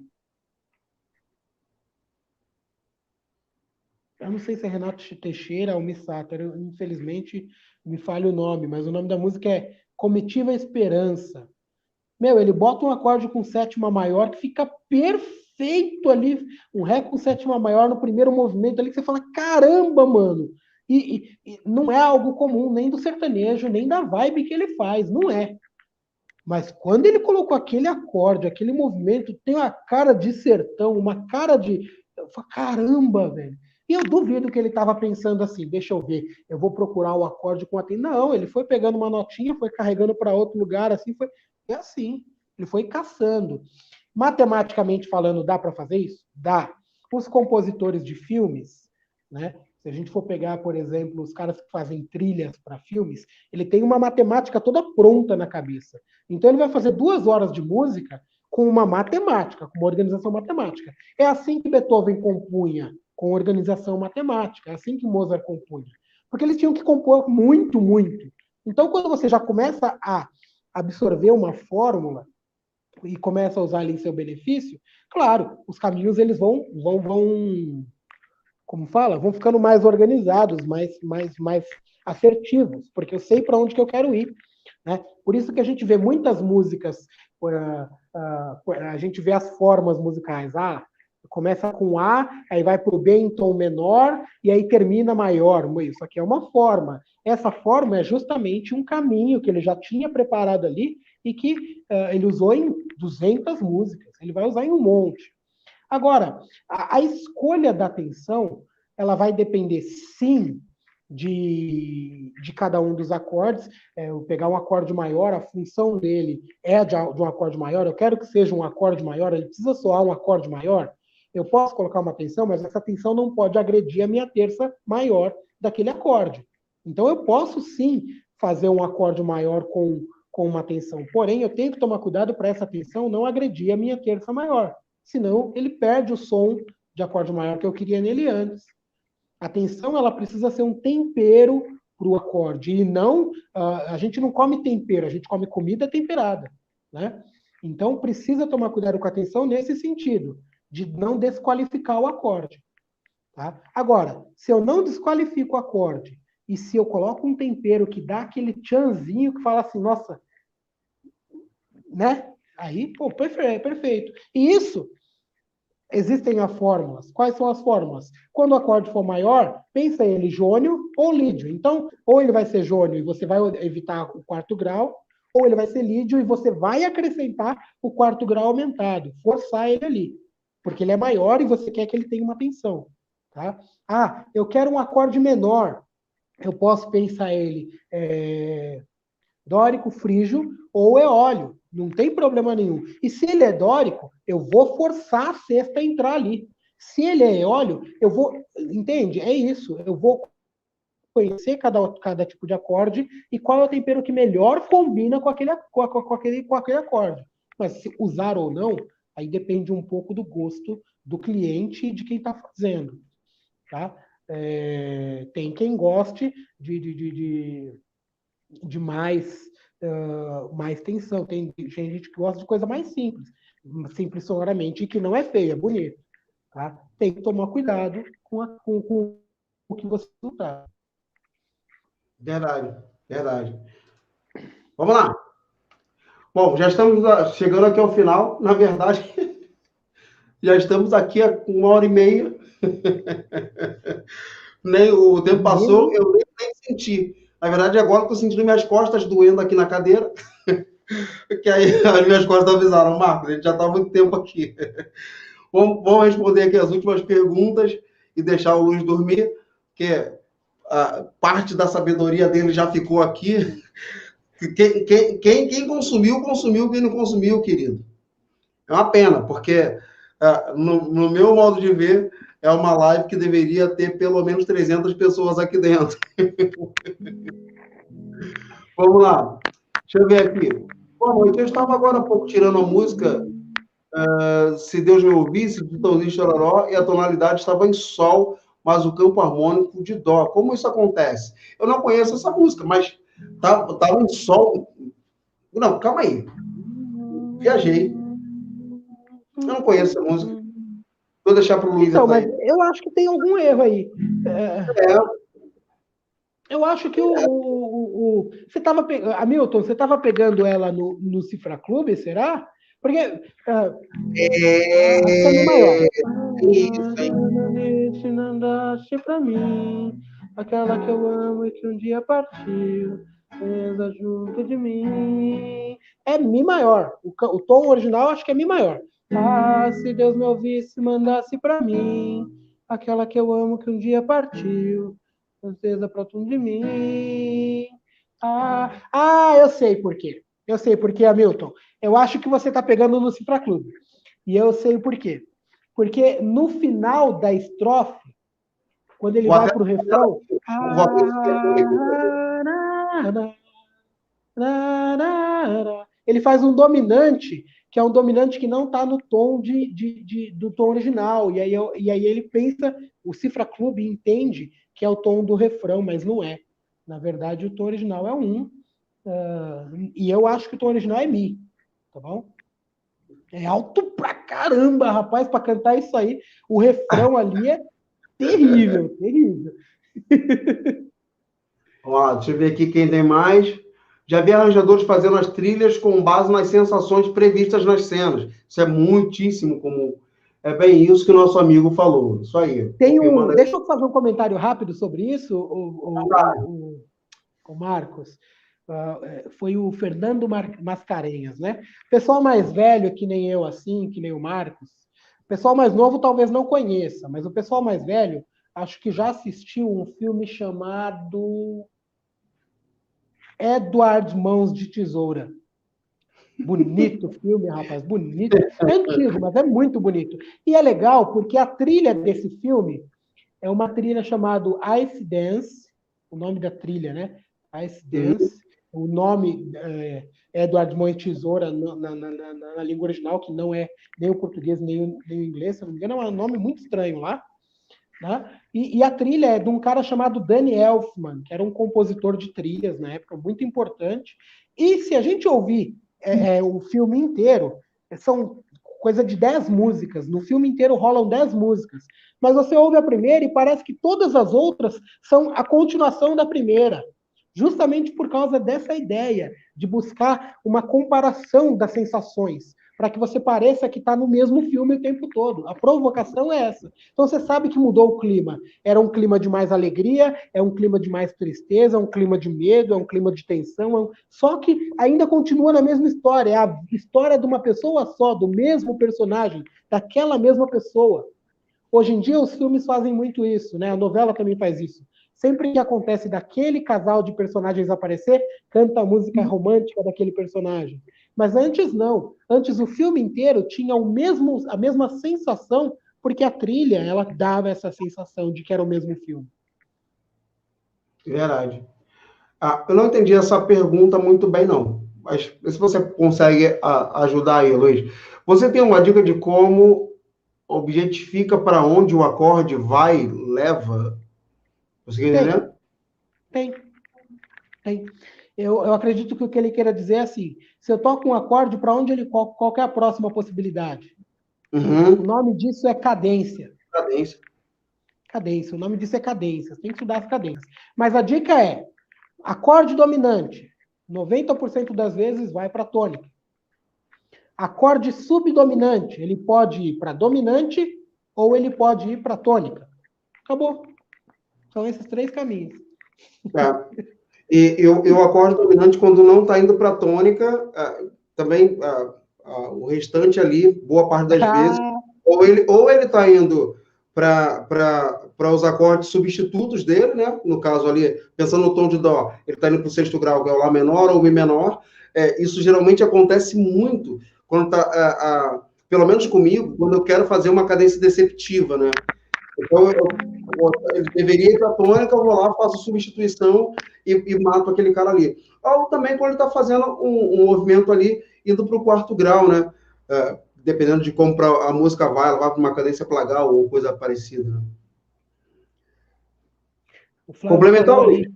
Eu não sei se é Renato Teixeira ou Missato, infelizmente me falha o nome, mas o nome da música é Comitiva Esperança. Ele bota um acorde com sétima maior que fica perfeito ali, um ré com sétima maior no primeiro movimento ali, que você fala, caramba, mano! E não é algo comum, nem do sertanejo, nem da vibe que ele faz, não é. Mas quando ele colocou aquele acorde, aquele movimento, tem uma cara de sertão, uma cara de... Eu falo, caramba, velho! E eu duvido que ele estava pensando assim, deixa eu ver, eu vou procurar o acorde com a... Não, ele foi pegando uma notinha, foi carregando para outro lugar, assim, foi... É assim, ele foi caçando. Matematicamente falando, dá para fazer isso? Dá. Os compositores de filmes, né? Se a gente for pegar, por exemplo, os caras que fazem trilhas para filmes, ele tem uma matemática toda pronta na cabeça. Então ele vai fazer 2 horas de música com uma matemática, com uma organização matemática. É assim que Beethoven compunha, com organização matemática. É assim que Mozart compunha. Porque eles tinham que compor muito, muito. Então, quando você já começa a absorver uma fórmula e começa a usar ali em seu benefício, claro, os caminhos eles vão como fala, vão ficando mais organizados, mais assertivos, porque eu sei para onde que eu quero ir, né? Por isso que a gente vê muitas músicas, a gente vê as formas musicais, começa com A, aí vai para o B em tom menor, e aí termina maior. Isso aqui é uma forma. Essa forma é justamente um caminho que ele já tinha preparado ali e que ele usou em 200 músicas. Ele vai usar em um monte. Agora, a escolha da tensão, ela vai depender, sim, de cada um dos acordes. Eu pegar um acorde maior, a função dele é de um acorde maior, eu quero que seja um acorde maior, ele precisa soar um acorde maior. Eu posso colocar uma tensão, mas essa tensão não pode agredir a minha terça maior daquele acorde. Então, eu posso, sim, fazer um acorde maior com uma tensão. Porém, eu tenho que tomar cuidado para essa tensão não agredir a minha terça maior. Senão, ele perde o som de acorde maior que eu queria nele antes. A tensão, ela precisa ser um tempero para o acorde. E não... a gente não come tempero, a gente come comida temperada, né? Então, precisa tomar cuidado com a tensão nesse sentido, de não desqualificar o acorde. Tá? Agora, se eu não desqualifico o acorde e se eu coloco um tempero que dá aquele tchanzinho que fala assim, nossa, né? Aí, pô, perfeito. E isso, existem as fórmulas. Quais são as fórmulas? Quando o acorde for maior, pensa ele jônio ou lídio. Então, ou ele vai ser jônio e você vai evitar o quarto grau, ou ele vai ser lídio e você vai acrescentar o quarto grau aumentado, forçar ele ali. Porque ele é maior e você quer que ele tenha uma tensão. Tá? Eu quero um acorde menor. eu posso pensar ele dórico, frígio ou eólio. Não tem problema nenhum. E se ele é dórico, eu vou forçar a sexta a entrar ali. Se ele é eólio, eu vou... Entende? É isso. Eu vou conhecer cada tipo de acorde e qual é o tempero que melhor combina com aquele acorde. Mas se usar ou não, aí depende um pouco do gosto do cliente e de quem está fazendo. Tá? Tem quem goste de mais tensão. Tem gente que gosta de coisa mais simples sonoramente, e que não é feio, é bonito. Tá? Tem que tomar cuidado com o que você usar. Verdade, verdade. Vamos lá. Bom, já estamos chegando aqui ao final. Na verdade, já estamos aqui há 1h30. Nem o tempo passou, eu nem senti. Na verdade, agora estou sentindo minhas costas doendo aqui na cadeira. Que aí as minhas costas avisaram, Marcos, a gente já está há muito tempo aqui. Vamos responder aqui as últimas perguntas e deixar o Luiz dormir, que parte da sabedoria dele já ficou aqui. Quem consumiu, consumiu. Quem não consumiu, querido. É uma pena, porque no meu modo de ver, é uma live que deveria ter pelo menos 300 pessoas aqui dentro. Vamos lá. Deixa eu ver aqui. Boa noite. Eu estava agora há pouco tirando a música Se Deus Me Ouvisse, de Tãozinho Chororó, e a tonalidade estava em sol, mas o campo harmônico de dó. Como isso acontece? Eu não conheço essa música, mas estava em sol. Não, calma aí. Viajei. Eu não conheço essa música. Vou deixar para o Luiz então, aí. Mas eu acho que tem algum erro aí. Eu acho que você estava Hamilton, você estava pegando ela no Cifra Clube, será? Porque é maior. Isso, não andaste pra mim, aquela que eu amo e que um dia partiu, presa junto de mim. É Mi maior. O tom original acho que é Mi maior. Ah, se Deus me ouvisse, mandasse pra mim, aquela que eu amo que um dia partiu, presa pra junto de mim. Eu sei por quê. Eu sei por quê, Hamilton. Eu acho que você tá pegando no Cifra Clube. E eu sei o porquê. Porque no final da estrofe, quando ele vai para o refrão. Ele faz um dominante, que é um dominante que não está no tom do tom original. E aí ele pensa, o Cifra Clube entende que é o tom do refrão, mas não é. Na verdade, o tom original é e eu acho que o tom original é Mi. Tá bom? É alto pra caramba, rapaz, para cantar isso aí. O refrão ali é terrível, terrível. Vamos lá, deixa eu ver aqui quem tem mais. Já vi arranjadores fazendo as trilhas com base nas sensações previstas nas cenas. Isso é muitíssimo comum. É bem isso que o nosso amigo falou. Isso aí. Deixa eu fazer um comentário rápido sobre isso, o Marcos. Foi o Fernando Mascarenhas, né? Pessoal mais velho, que nem eu, assim, que nem o Marcos, pessoal mais novo talvez não conheça, mas o pessoal mais velho, acho que já assistiu um filme chamado Edward Mãos de Tesoura. Bonito filme, rapaz, bonito. É antigo, mas é muito bonito. E é legal porque a trilha desse filme é uma trilha chamada Ice Dance, o nome da trilha, né? Ice Dance. O nome Edward Mãos de Tesoura na língua original, que não é nem o português nem o inglês, se não me engano, é um nome muito estranho lá. Né? E a trilha é de um cara chamado Danny Elfman, que era um compositor de trilhas na época, muito importante. E se a gente ouvir o filme inteiro, são coisa de 10 músicas. No filme inteiro rolam 10 músicas. Mas você ouve a primeira e parece que todas as outras são a continuação da primeira. Justamente por causa dessa ideia de buscar uma comparação das sensações, para que você pareça que está no mesmo filme o tempo todo. A provocação é essa. Então você sabe que mudou o clima. Era um clima de mais alegria, é um clima de mais tristeza, é um clima de medo, é um clima de tensão. Só que ainda continua na mesma história. É a história de uma pessoa só, do mesmo personagem, daquela mesma pessoa. Hoje em dia os filmes fazem muito isso, né? A novela também faz isso. sempre que acontece daquele casal de personagens aparecer, canta a música romântica daquele personagem. Mas antes não. Antes o filme inteiro tinha a mesma sensação, porque a trilha, ela dava essa sensação de que era o mesmo filme. Verdade. Eu não entendi essa pergunta muito bem, não. Mas se você consegue ajudar aí, Luiz. Você tem uma dica de como objetifica para onde o acorde vai, leva? Você quer entender? Tem. Eu acredito que o que ele queira dizer é assim: se eu toco um acorde, para onde ele qual é a próxima possibilidade? Uhum. O nome disso é cadência. Cadência. Cadência. O nome disso é cadência. Você tem que estudar as cadências. Mas a dica é: acorde dominante, 90% das vezes vai para tônica. Acorde subdominante, ele pode ir para dominante ou ele pode ir para tônica. Acabou. São esses 3 caminhos. E eu acorde dominante quando não está indo para tônica, também o restante ali, boa parte das vezes, ou ele está indo para os acordes substitutos dele, né? No caso ali, pensando no tom de dó, ele está indo para o sexto grau, que é o lá menor ou o mi menor. Isso geralmente acontece muito quando está, pelo menos comigo, quando eu quero fazer uma cadência deceptiva, né? Então, ele deveria ir para a tônica, eu vou lá, faço substituição e mato aquele cara ali. Ou também quando ele está fazendo um movimento ali, indo para o quarto grau, né? Dependendo de como a música vai, ela vai para uma cadência plagal ou coisa parecida. Né? Complementar ali.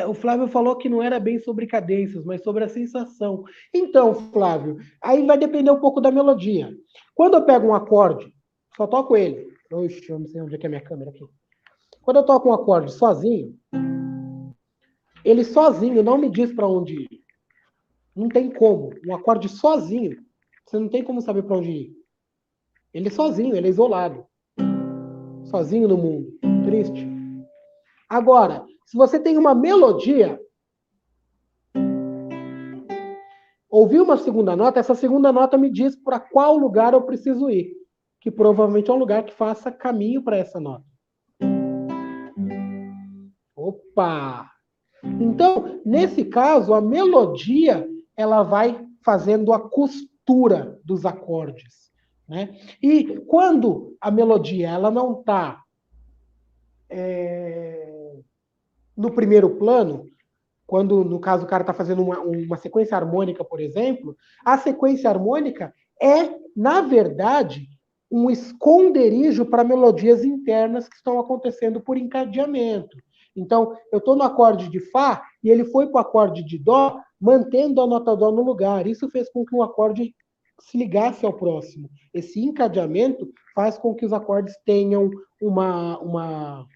O Flávio falou que não era bem sobre cadências, mas sobre a sensação. Então, Flávio, aí vai depender um pouco da melodia. Quando eu pego um acorde, só toco ele. Oxe, eu não sei onde é que é a minha câmera aqui. Quando eu toco um acorde sozinho, ele sozinho não me diz para onde ir. Não tem como. Um acorde sozinho, você não tem como saber para onde ir. Ele é sozinho, ele é isolado. Sozinho no mundo. Triste. Agora, se você tem uma melodia, ouvir uma segunda nota, essa segunda nota me diz para qual lugar eu preciso ir. Que provavelmente é um lugar que faça caminho para essa nota. Opa! Então, nesse caso, a melodia ela vai fazendo a costura dos acordes. Né? E quando a melodia ela não está no primeiro plano, quando, no caso, o cara está fazendo uma sequência harmônica, por exemplo, a sequência harmônica é, na verdade, um esconderijo para melodias internas que estão acontecendo por encadeamento. Então, eu estou no acorde de Fá e ele foi para o acorde de Dó, mantendo a nota Dó no lugar. Isso fez com que um acorde se ligasse ao próximo. Esse encadeamento faz com que os acordes tenham uma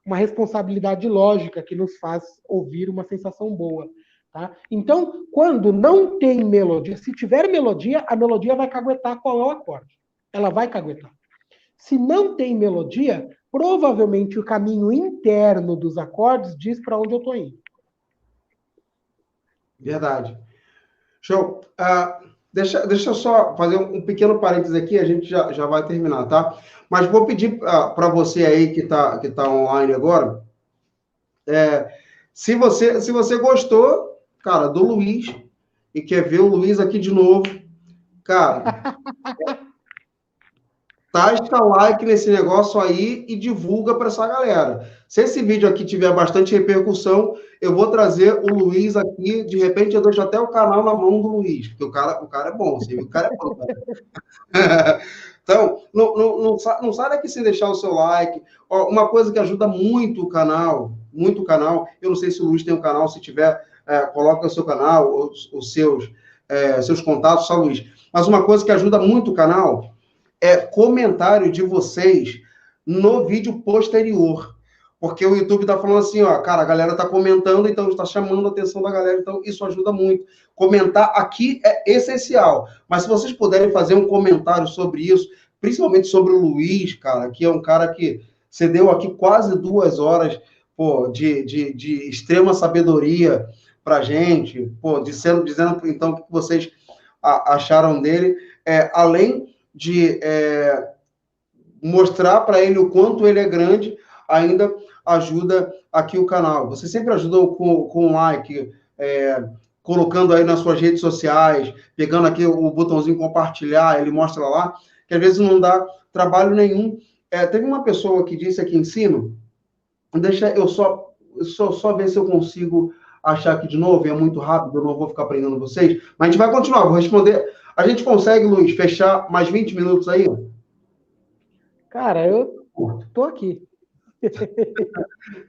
responsabilidade lógica que nos faz ouvir uma sensação boa. Tá? Então, quando não tem melodia, se tiver melodia, a melodia vai caguetar qual é o acorde. Ela vai caguetar. Se não tem melodia, provavelmente o caminho interno dos acordes diz para onde eu estou indo. Verdade. Show. Deixa eu só fazer um pequeno parênteses aqui, a gente já vai terminar, tá? Mas vou pedir para você aí que tá online agora, se você gostou, cara, do Luiz, e quer ver o Luiz aqui de novo, cara, tasca like nesse negócio aí e divulga para essa galera. Se esse vídeo aqui tiver bastante repercussão, eu vou trazer o Luiz aqui, de repente eu deixo até o canal na mão do Luiz, porque o cara é bom, você viu? O cara é bom. Então, não sai daqui sem deixar o seu like. Uma coisa que ajuda muito o canal, eu não sei se o Luiz tem um canal, se tiver, coloca o seu canal, os seus contatos, só Luiz. Mas uma coisa que ajuda muito o canal é comentário de vocês no vídeo posterior. Porque o YouTube está falando assim, ó, cara, a galera está comentando, então está chamando a atenção da galera, então isso ajuda muito. Comentar aqui é essencial. Mas se vocês puderem fazer um comentário sobre isso, principalmente sobre o Luiz, cara, que é um cara que cedeu aqui quase 2 horas, pô, de extrema sabedoria pra gente, pô, dizendo então o que vocês acharam dele, além mostrar para ele o quanto ele é grande, ainda ajuda aqui o canal. Você sempre ajuda com like, colocando aí nas suas redes sociais, pegando aqui o botãozinho compartilhar, ele mostra lá, que às vezes não dá trabalho nenhum. Teve uma pessoa que disse aqui em cima, deixa eu só ver se eu consigo achar aqui de novo, é muito rápido, eu não vou ficar prendendo vocês, mas a gente vai continuar, vou responder. A gente consegue, Luiz, fechar mais 20 minutos aí? Cara, eu tô aqui.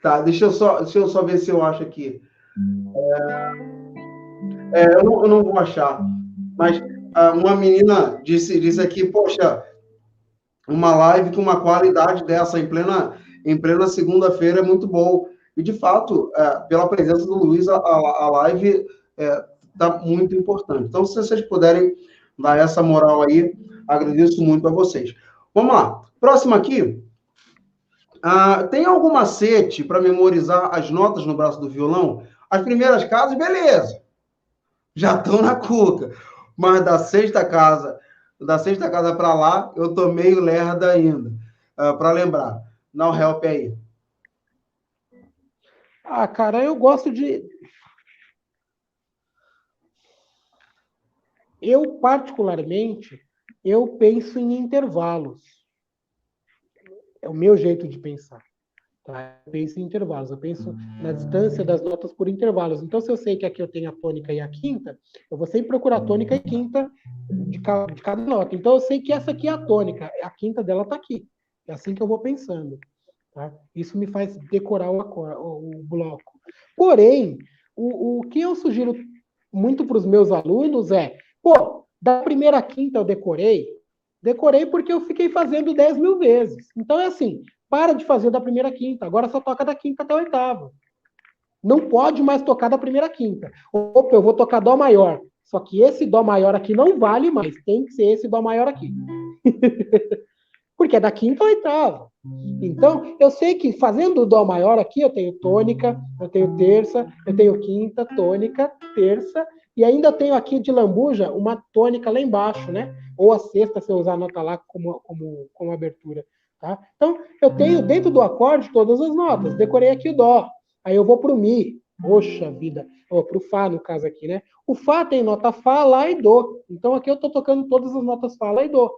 Tá, deixa eu só ver se eu acho aqui. Eu não vou achar, mas uma menina disse aqui, poxa, uma live com uma qualidade dessa em plena segunda-feira é muito bom. E, de fato, pela presença do Luiz, a live está muito importante. Então, se vocês puderem dar essa moral aí, agradeço muito a vocês. Vamos lá. Próximo aqui. Tem algum macete para memorizar as notas no braço do violão? As primeiras casas, beleza. Já estão na cuca. Mas da sexta casa para lá, eu tô meio lerda ainda. Para lembrar. Não help aí. Cara, eu gosto de... Eu, particularmente, eu penso em intervalos. É o meu jeito de pensar. Tá? Eu penso em intervalos. Eu penso na distância das notas por intervalos. Então, se eu sei que aqui eu tenho a tônica e a quinta, eu vou sempre procurar a tônica e quinta de cada nota. Então, eu sei que essa aqui é a tônica. A quinta dela está aqui. É assim que eu vou pensando. Tá? Isso me faz decorar o bloco. Porém, o que eu sugiro muito para os meus alunos é, da primeira à quinta eu decorei porque eu fiquei fazendo 10 mil vezes. Então é assim, para de fazer da primeira à quinta, agora só toca da quinta até a oitava. Não pode mais tocar da primeira à quinta. Opa, eu vou tocar dó maior. Só que esse dó maior aqui não vale mais, tem que ser esse dó maior aqui. Porque é da quinta à oitava. Então, eu sei que fazendo o dó maior aqui, eu tenho tônica, eu tenho terça, eu tenho quinta, tônica, terça, e ainda tenho aqui de lambuja uma tônica lá embaixo, né? Ou a sexta, se eu usar a nota lá como abertura. Tá? Então, eu tenho dentro do acorde todas as notas. Decorei aqui o dó. Aí eu vou pro mi. Poxa vida. Pro fá, no caso aqui, né? O fá tem nota fá, lá e dó. Então, aqui eu tô tocando todas as notas fá, lá e dó.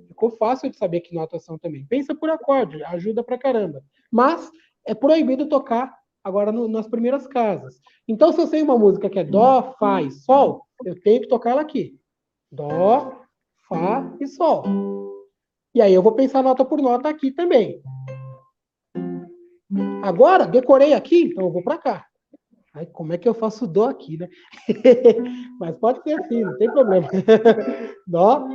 Ficou fácil de saber que notas são também. Pensa por acorde, ajuda pra caramba. Mas é proibido tocar agora nas primeiras casas. Então, se eu sei uma música que é dó, fá e sol, eu tenho que tocar ela aqui. Dó, fá e sol. E aí eu vou pensar nota por nota aqui também. Agora, decorei aqui, então eu vou para cá. Aí, como é que eu faço dó aqui, né? Mas pode ser assim, não tem problema. Dó,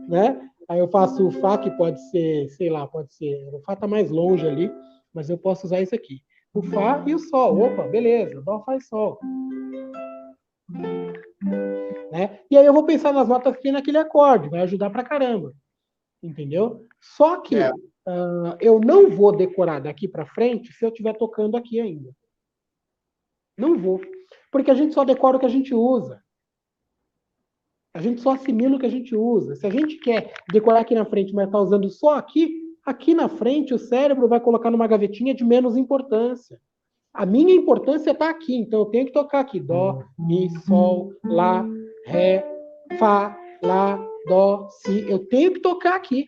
né? Aí eu faço o fá, que pode ser, sei lá, pode ser... O fá tá mais longe ali, mas eu posso usar isso aqui. O fá e o sol. Opa, beleza. Dó, fá e sol. Né? E aí eu vou pensar nas notas que tem naquele acorde. Vai ajudar pra caramba. Entendeu? Só que eu não vou decorar daqui pra frente se eu estiver tocando aqui ainda. Não vou. Porque a gente só decora o que a gente usa. A gente só assimila o que a gente usa. Se a gente quer decorar aqui na frente, mas está usando só aqui na frente o cérebro vai colocar numa gavetinha de menos importância. A minha importância está aqui, então eu tenho que tocar aqui. Dó, mi, sol, lá, ré, fá, lá, dó, si. Eu tenho que tocar aqui.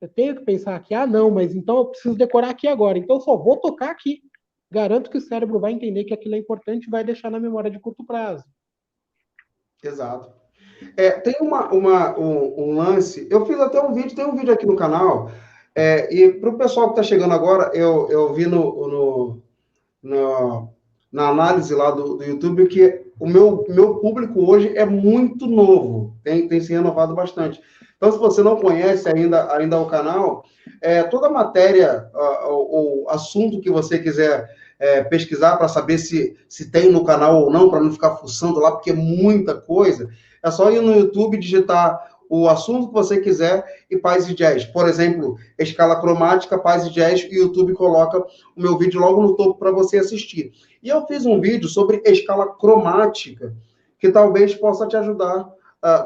Eu tenho que pensar aqui, não, mas então eu preciso decorar aqui agora. Então eu só vou tocar aqui. Garanto que o cérebro vai entender que aquilo é importante e vai deixar na memória de curto prazo. Exato. Tem um lance, eu fiz até tem um vídeo aqui no canal, e para o pessoal que está chegando agora, eu vi na análise lá do YouTube que o meu público hoje é muito novo, tem se renovado bastante. Então, se você não conhece ainda o canal, toda matéria ou assunto que você quiser pesquisar para saber se tem no canal ou não, para não ficar fuçando lá, porque é muita coisa, é só ir no YouTube, digitar o assunto que você quiser e paz e jazz. Por exemplo, escala cromática, paz e jazz, e o YouTube coloca o meu vídeo logo no topo para você assistir. E eu fiz um vídeo sobre escala cromática, que talvez possa te ajudar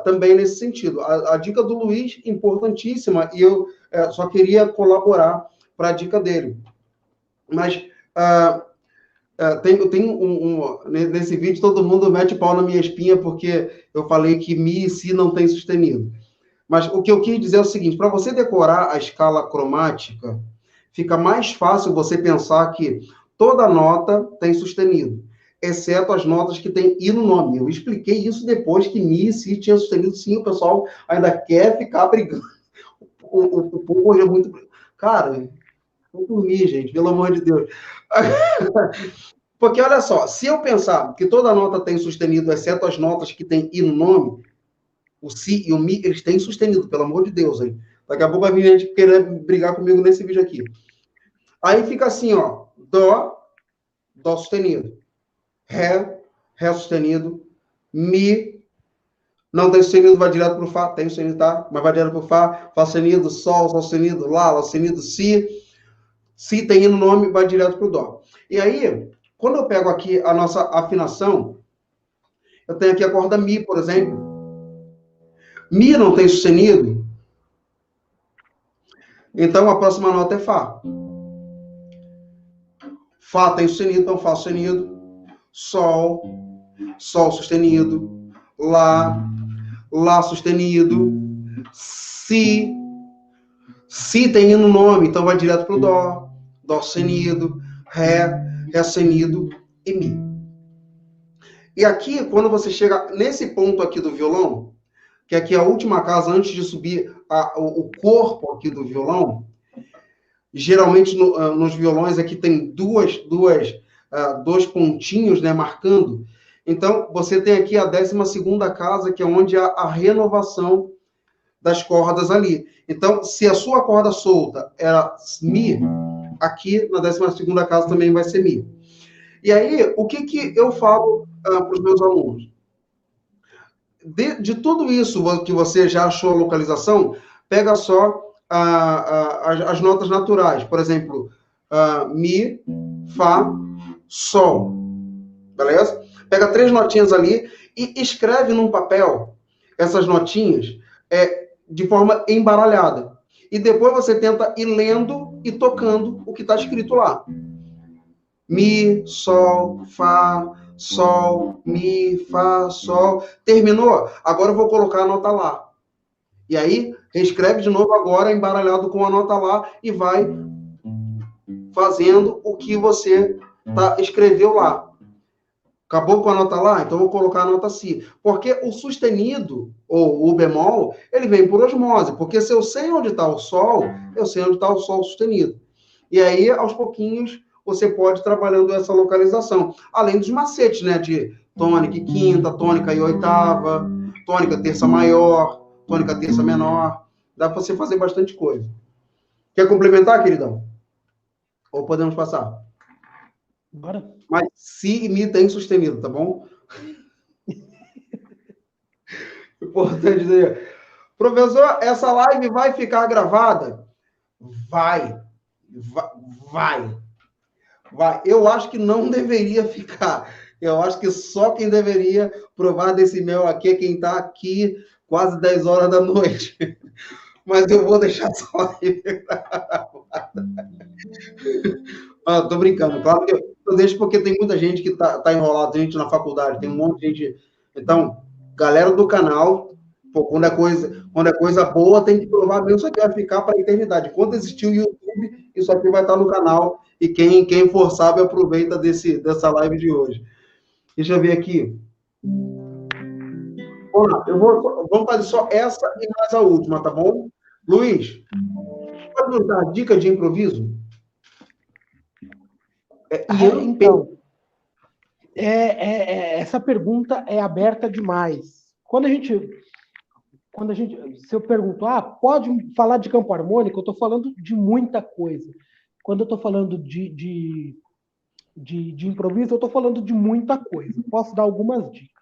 também nesse sentido. A dica do Luiz, importantíssima, e eu só queria colaborar para a dica dele. Mas nesse vídeo todo mundo mete pau na minha espinha porque eu falei que Mi e Si não tem sustenido. Mas o que eu quis dizer é o seguinte, para você decorar a escala cromática, fica mais fácil você pensar que toda nota tem sustenido, exceto as notas que tem I no nome. Eu expliquei isso depois que Mi e Si tinha sustenido, sim, o pessoal ainda quer ficar brigando. O povo hoje é muito... Cara, vou dormir, gente, pelo amor de Deus. Porque, olha só, se eu pensar que toda nota tem sustenido, exceto as notas que tem I no nome, o Si e o Mi, eles têm sustenido, pelo amor de Deus, hein? Daqui a pouco vai vir gente querer brigar comigo nesse vídeo aqui. Aí fica assim, ó, Dó, Dó sustenido, Ré, Ré sustenido, Mi, não tem sustenido, vai direto pro Fá, tem sustenido, tá? Mas vai direto pro Fá, Fá sustenido, Sol, Sol sustenido, Lá sustenido, Si tem I no nome, vai direto pro Dó. E aí, quando eu pego aqui a nossa afinação, eu tenho aqui a corda Mi, por exemplo. Mi não tem sustenido, então a próxima nota é Fá. Fá tem sustenido, então Fá sustenido. Sol, Sol sustenido. Lá sustenido. Si tem I no nome, então vai direto pro Dó. Dó sustenido. Ré sustenido e Mi. E aqui, quando você chega nesse ponto aqui do violão, que aqui é a última casa antes de subir o corpo aqui do violão, geralmente nos violões aqui tem dois pontinhos, né, marcando. Então, você tem aqui a 12ª casa, que é onde há a renovação das cordas ali. Então, se a sua corda solta era Mi, aqui na 12ª casa também vai ser Mi. E aí, o que eu falo para os meus alunos? De tudo isso que você já achou a localização, pega só as notas naturais. Por exemplo, Mi, Fá, Sol. Beleza? Pega 3 notinhas ali e escreve num papel essas notinhas de forma embaralhada. E depois você tenta ir lendo e tocando o que está escrito lá. Mi, Sol, Fá, Sol, Mi, Fá, Sol. Terminou? Agora eu vou colocar a nota Lá. E aí, reescreve de novo agora, embaralhado com a nota Lá, e vai fazendo o que você escreveu lá. Acabou com a nota Lá? Então eu vou colocar a nota Si. Porque o sustenido, ou o bemol, ele vem por osmose. Porque se eu sei onde está o Sol, eu sei onde está o Sol sustenido. E aí, aos pouquinhos, você pode ir trabalhando essa localização. Além dos macetes, né? De tônica e quinta, tônica e oitava, tônica terça maior, tônica terça menor. Dá para você fazer bastante coisa. Quer complementar, queridão? Ou podemos passar? Bora. Mas Si e Mi tem sustenido, tá bom? Importante dizer. Professor, essa live vai ficar gravada? Vai. Eu acho que não deveria ficar. Eu acho que só quem deveria provar desse mel aqui é quem está aqui quase 10 horas da noite. Mas eu vou deixar essa live gravada. Tô brincando. Claro que eu deixo porque tem muita gente que tá enrolada, tem gente na faculdade, tem um monte de gente. Então, galera do canal, pô, quando é coisa boa, tem que provar mesmo. Isso aqui vai ficar para a eternidade. Quando existir o YouTube, isso aqui vai estar no canal. E quem for sábio, aproveita dessa live de hoje. Deixa eu ver aqui. Vamos fazer só essa e mais a última, tá bom? Luiz, pode nos dar dica de improviso? Então, essa pergunta é aberta demais. Quando a gente, se eu pergunto, pode falar de campo harmônico, eu estou falando de muita coisa. Quando eu estou falando de improviso, eu estou falando de muita coisa. Posso dar algumas dicas.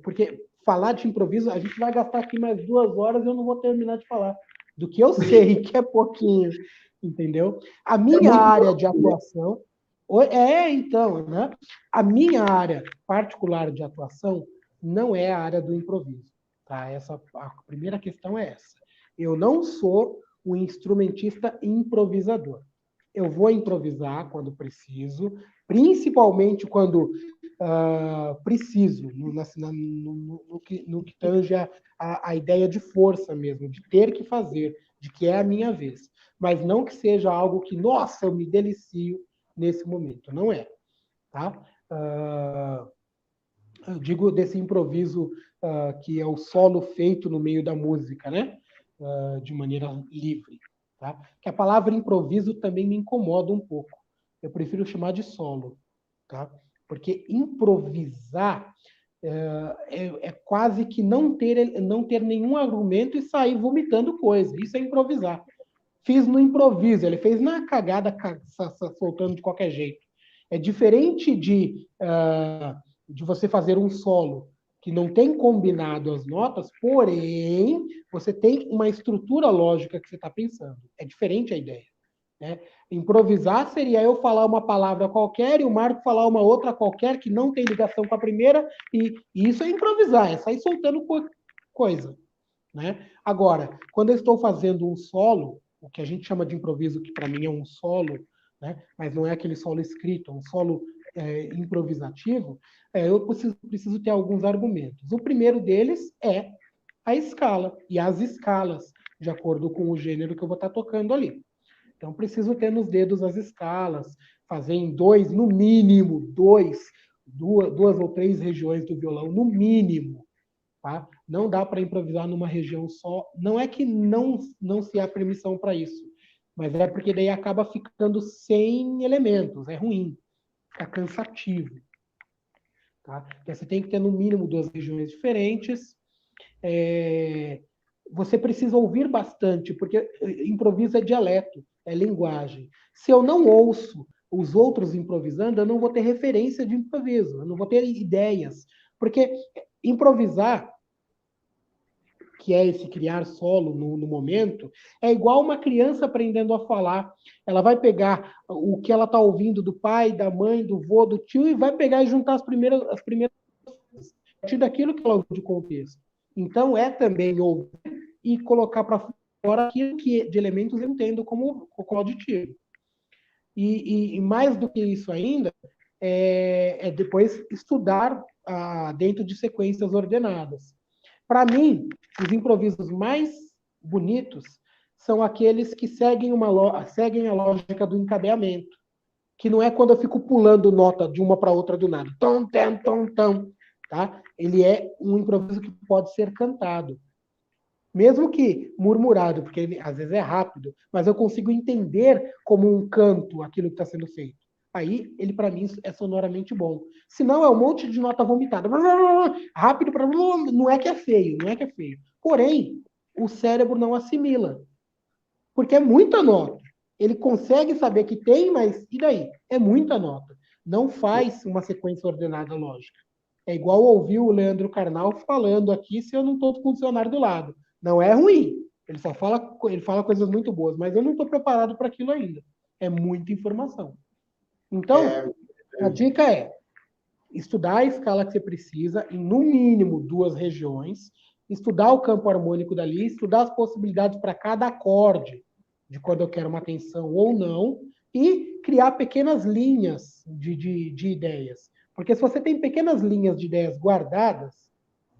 Porque falar de improviso, a gente vai gastar aqui mais 2 horas e eu não vou terminar de falar do que eu sei, que é pouquinho, entendeu? A minha área de atuação... então, né? A minha área particular de atuação não é a área do improviso. Tá? A primeira questão é essa. Eu não sou um instrumentista improvisador. Eu vou improvisar quando preciso, principalmente quando preciso, no que tange a ideia de força mesmo, de ter que fazer, de que é a minha vez. Mas não que seja algo que, nossa, eu me delicio nesse momento. Não é. Tá? Eu digo desse improviso que é o solo feito no meio da música, né? De maneira livre. Tá? Que a palavra improviso também me incomoda um pouco. Eu prefiro chamar de solo. Tá? Porque improvisar é quase que não ter nenhum argumento e sair vomitando coisa. Isso é improvisar. Fiz no improviso, ele fez na cagada, soltando de qualquer jeito. É diferente de você fazer um solo que não tem combinado as notas, porém, você tem uma estrutura lógica que você está pensando. É diferente a ideia. Né? Improvisar seria eu falar uma palavra qualquer e o Marco falar uma outra qualquer que não tem ligação com a primeira, e isso é improvisar, é sair soltando coisa. Né? Agora, quando eu estou fazendo um solo, o que a gente chama de improviso, que para mim é um solo, né? Mas não é aquele solo escrito, é um solo improvisativo, eu preciso ter alguns argumentos. O primeiro deles é a escala e as escalas, de acordo com o gênero que eu vou estar tocando ali. Então, preciso ter nos dedos as escalas, fazer em no mínimo, duas ou três regiões do violão, no mínimo. Tá? Não dá para improvisar numa região só. Não é que não se há permissão para isso, mas é porque daí acaba ficando sem elementos, é ruim, fica cansativo. Tá? Porque você tem que ter no mínimo duas regiões diferentes. Você precisa ouvir bastante, porque improviso é dialeto, é linguagem. Se eu não ouço os outros improvisando, eu não vou ter referência de improviso, eu não vou ter ideias. Porque improvisar, que é esse criar solo no momento, é igual uma criança aprendendo a falar. Ela vai pegar o que ela está ouvindo do pai, da mãe, do vô, do tio, e vai pegar e juntar as primeiras coisas, a partir daquilo que ela ouviu de contexto. Então, é também ouvir e colocar para fora aquilo que de elementos eu entendo como auditivo. E mais do que isso ainda, é depois estudar dentro de sequências ordenadas. Para mim, os improvisos mais bonitos são aqueles que seguem a lógica do encadeamento, que não é quando eu fico pulando nota de uma para outra do nada. Tom, tom, tom, tom. Tá? Ele é um improviso que pode ser cantado. Mesmo que murmurado, porque ele às vezes é rápido, mas eu consigo entender como um canto aquilo que está sendo feito. Aí, ele para mim é sonoramente bom. Se não, é um monte de nota vomitada. Rápido, não é que é feio, não é que é feio. Porém, o cérebro não assimila. Porque é muita nota. Ele consegue saber que tem, mas e daí? É muita nota. Não faz uma sequência ordenada lógica. É igual ouvir o Leandro Carnal falando aqui se eu não estou com o funcionário do lado. Não é ruim. Ele fala coisas muito boas, mas eu não estou preparado para aquilo ainda. É muita informação. Então, a dica é estudar a escala que você precisa, em no mínimo duas regiões, estudar o campo harmônico dali, estudar as possibilidades para cada acorde, de quando eu quero uma tensão ou não, e criar pequenas linhas de ideias. Porque se você tem pequenas linhas de ideias guardadas,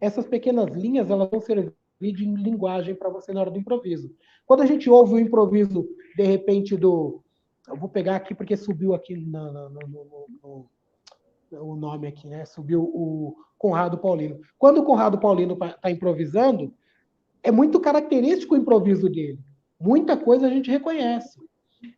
essas pequenas linhas elas vão servir de linguagem para você na hora do improviso. Quando a gente ouve o improviso, de repente, eu vou pegar aqui porque subiu aqui o nome aqui, né? Subiu o Conrado Paulino. Quando o Conrado Paulino está improvisando, é muito característico o improviso dele. Muita coisa a gente reconhece.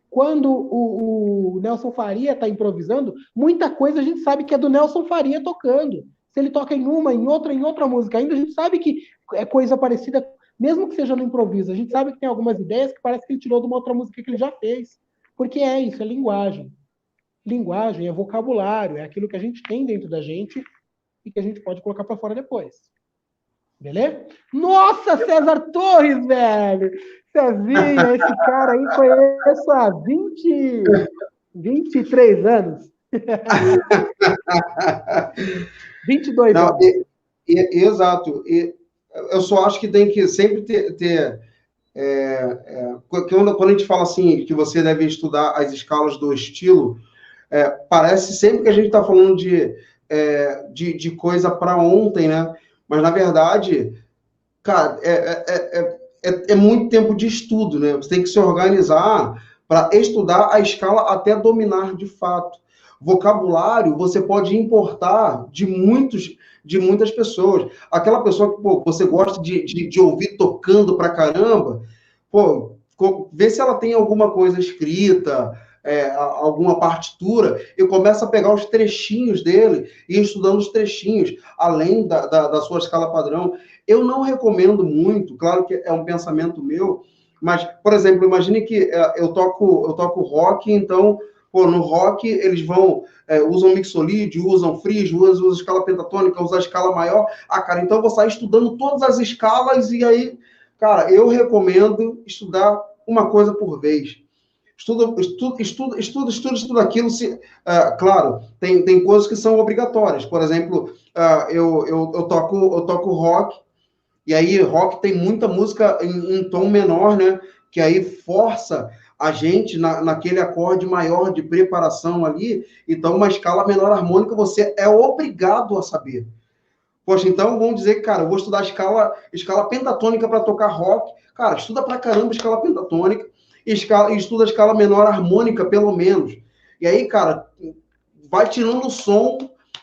Quando o Nelson Faria está improvisando, muita coisa a gente sabe que é do Nelson Faria tocando. Se ele toca em outra música ainda, a gente sabe que é coisa parecida, mesmo que seja no improviso. A gente sabe que tem algumas ideias que parece que ele tirou de uma outra música que ele já fez. Porque é isso, é linguagem. Linguagem é vocabulário, é aquilo que a gente tem dentro da gente e que a gente pode colocar para fora depois. Beleza? Nossa, César Torres, velho! Cezinha, esse cara aí conheço há 23 anos. 22 Não, anos. Exato. Eu só acho que tem que sempre ter quando a gente fala assim, que você deve estudar as escalas do estilo, parece sempre que a gente está falando de coisa para ontem, né? Mas, na verdade, cara, é muito tempo de estudo, né? Você tem que se organizar para estudar a escala até dominar de fato. Vocabulário você pode importar de muitas pessoas. Aquela pessoa que, pô, você gosta de ouvir tocando pra caramba, pô, vê se ela tem alguma coisa escrita, alguma partitura, e começa a pegar os trechinhos dele e ir estudando os trechinhos, além da sua escala padrão. Eu não recomendo muito, claro que é um pensamento meu, mas, por exemplo, imagine que eu toco rock, então, pô, no rock eles usam mixolídio, usam frígio, usam escala pentatônica, usam a escala maior. Ah, cara, então eu vou sair estudando todas as escalas e aí, cara, eu recomendo estudar uma coisa por vez. Estuda aquilo. Claro, tem coisas que são obrigatórias. Por exemplo, eu toco rock, e aí rock tem muita música em tom menor, né? Que aí força a gente naquele acorde maior de preparação ali. Então, uma escala menor harmônica você é obrigado a saber. Poxa, então vamos dizer que, cara, eu vou estudar escala pentatônica para tocar rock. Cara, estuda pra caramba escala pentatônica e estuda a escala menor harmônica, pelo menos. E aí, cara, vai tirando o som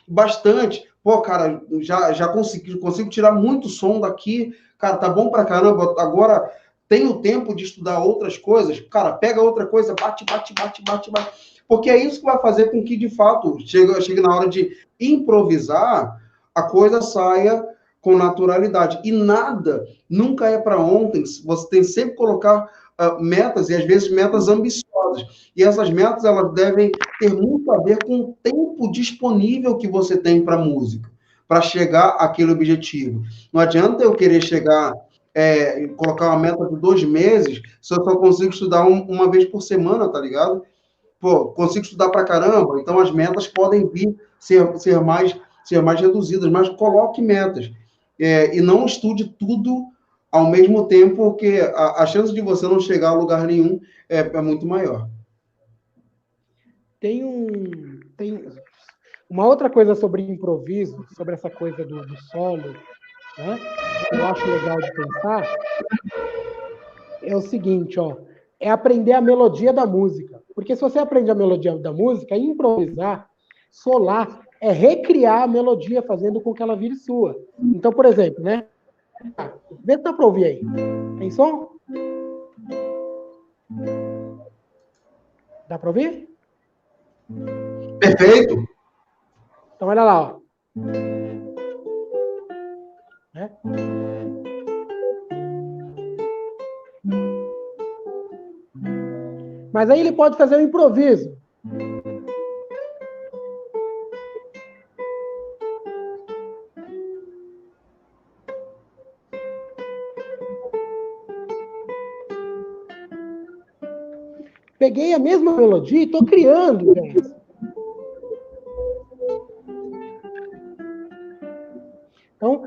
bastante. Pô, cara, já consigo tirar muito som daqui. Cara, tá bom pra caramba. Agora tenho tempo de estudar outras coisas. Cara, pega outra coisa, bate, bate, bate, bate, bate. Porque é isso que vai fazer com que, de fato, chegue na hora de improvisar, a coisa saia com naturalidade. E nada nunca é para ontem. Você tem sempre que colocar metas, e às vezes metas ambiciosas. E essas metas elas devem ter muito a ver com o tempo disponível que você tem para a música, para chegar àquele objetivo. Não adianta eu querer chegar, colocar uma meta de 2 meses, se eu só consigo estudar uma vez por semana, tá ligado? Pô, consigo estudar para caramba, então as metas podem vir ser mais reduzidas, mas coloque metas. E não estude tudo ao mesmo tempo, porque a chance de você não chegar a lugar nenhum é muito maior. Tem uma outra coisa sobre improviso, sobre essa coisa do solo, né? Que eu acho legal de pensar, é o seguinte, ó, é aprender a melodia da música. Porque se você aprende a melodia da música, improvisar, solar, é recriar a melodia, fazendo com que ela vire sua. Então, por exemplo, né? Vê se dá para ouvir aí. Tem som? Dá para ouvir? Perfeito. Então, olha lá, ó. Né? Mas aí ele pode fazer um improviso. Peguei a mesma melodia e estou criando, gente. Então,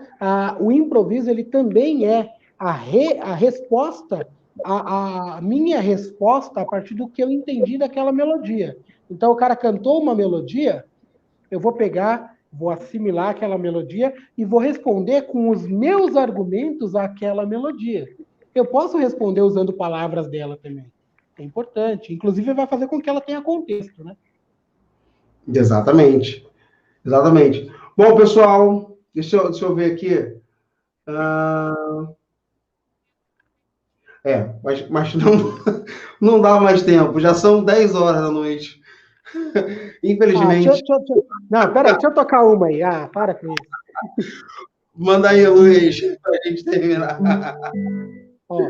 o improviso ele também é a resposta, a minha resposta a partir do que eu entendi daquela melodia. Então, o cara cantou uma melodia, eu vou pegar, vou assimilar aquela melodia e vou responder com os meus argumentos àquela melodia. Eu posso responder usando palavras dela também. É importante. Inclusive, vai fazer com que ela tenha contexto, né? Exatamente. Exatamente. Bom, pessoal, deixa eu ver aqui. Mas não, não dá mais tempo, já são 10 horas da noite. Infelizmente. Não, peraí, deixa eu tocar uma aí. Ah, para com isso. Manda aí, Luiz, para a gente terminar. Ó.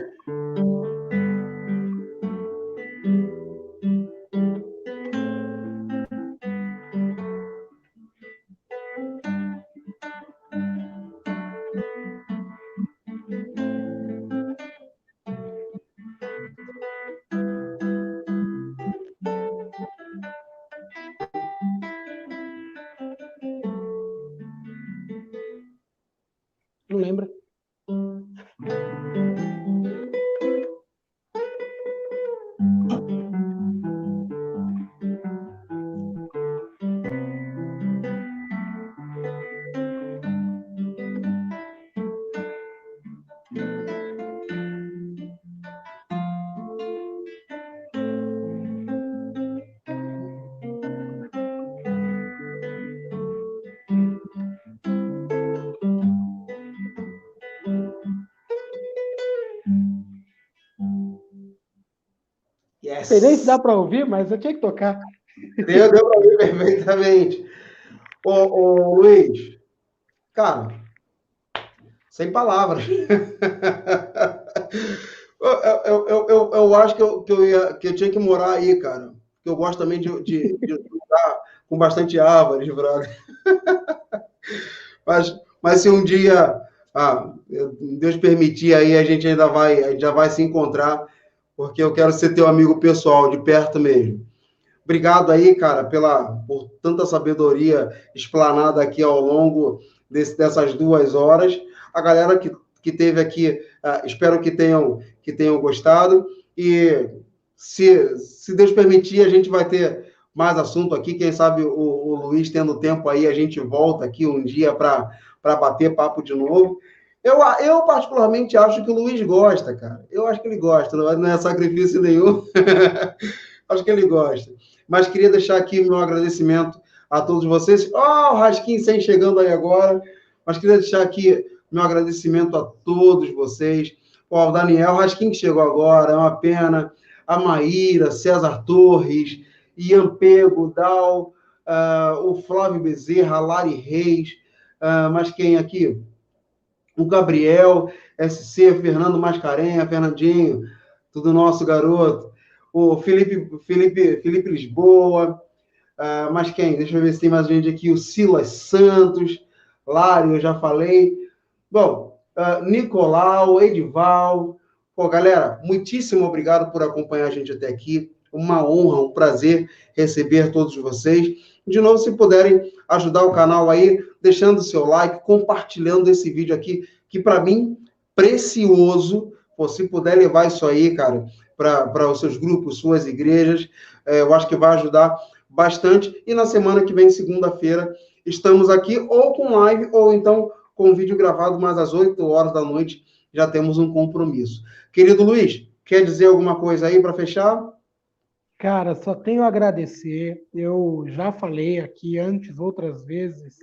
Sei nem se dá para ouvir, mas eu tinha que tocar. Deu para ouvir perfeitamente. Ô, Luiz, cara, sem palavras. Eu acho que eu tinha que morar aí, cara. Porque eu gosto também de um lugar com bastante árvores, brother. Mas se um dia, Deus permitir, aí a gente já vai se encontrar, porque eu quero ser teu amigo pessoal, de perto mesmo. Obrigado aí, cara, por tanta sabedoria explanada aqui ao longo dessas 2 horas. A galera que teve aqui, espero que tenham gostado. E se Deus permitir, a gente vai ter mais assunto aqui. Quem sabe o Luiz tendo tempo aí, a gente volta aqui um dia para bater papo de novo. Eu particularmente acho que o Luiz gosta, cara. Eu acho que ele gosta, não é sacrifício nenhum. Acho que ele gosta. Mas queria deixar aqui o meu agradecimento a todos vocês. Ó, o Raskin sem chegando aí agora. Mas queria deixar aqui meu agradecimento a todos vocês. Ó, o Daniel Raskin que chegou agora, é uma pena. A Maíra, César Torres, Ian Pego, Dal, o Flávio Bezerra, a Lari Reis, mas quem aqui? O Gabriel, SC, Fernando Mascarenha, Fernandinho, tudo nosso garoto. O Felipe Lisboa, mas quem? Deixa eu ver se tem mais gente aqui. O Silas Santos, Lário, eu já falei. Bom, Nicolau, Edival. Pô, galera, muitíssimo obrigado por acompanhar a gente até aqui. Uma honra, um prazer receber todos vocês. De novo, se puderem ajudar o canal aí, deixando o seu like, compartilhando esse vídeo aqui, que para mim, precioso. Pô, se puder levar isso aí, cara, para os seus grupos, suas igrejas, eu acho que vai ajudar bastante. E na semana que vem, segunda-feira, estamos aqui ou com live, ou então com vídeo gravado, mas às 8 horas da noite já temos um compromisso. Querido Luiz, quer dizer alguma coisa aí para fechar? Cara, só tenho a agradecer. Eu já falei aqui antes, outras vezes,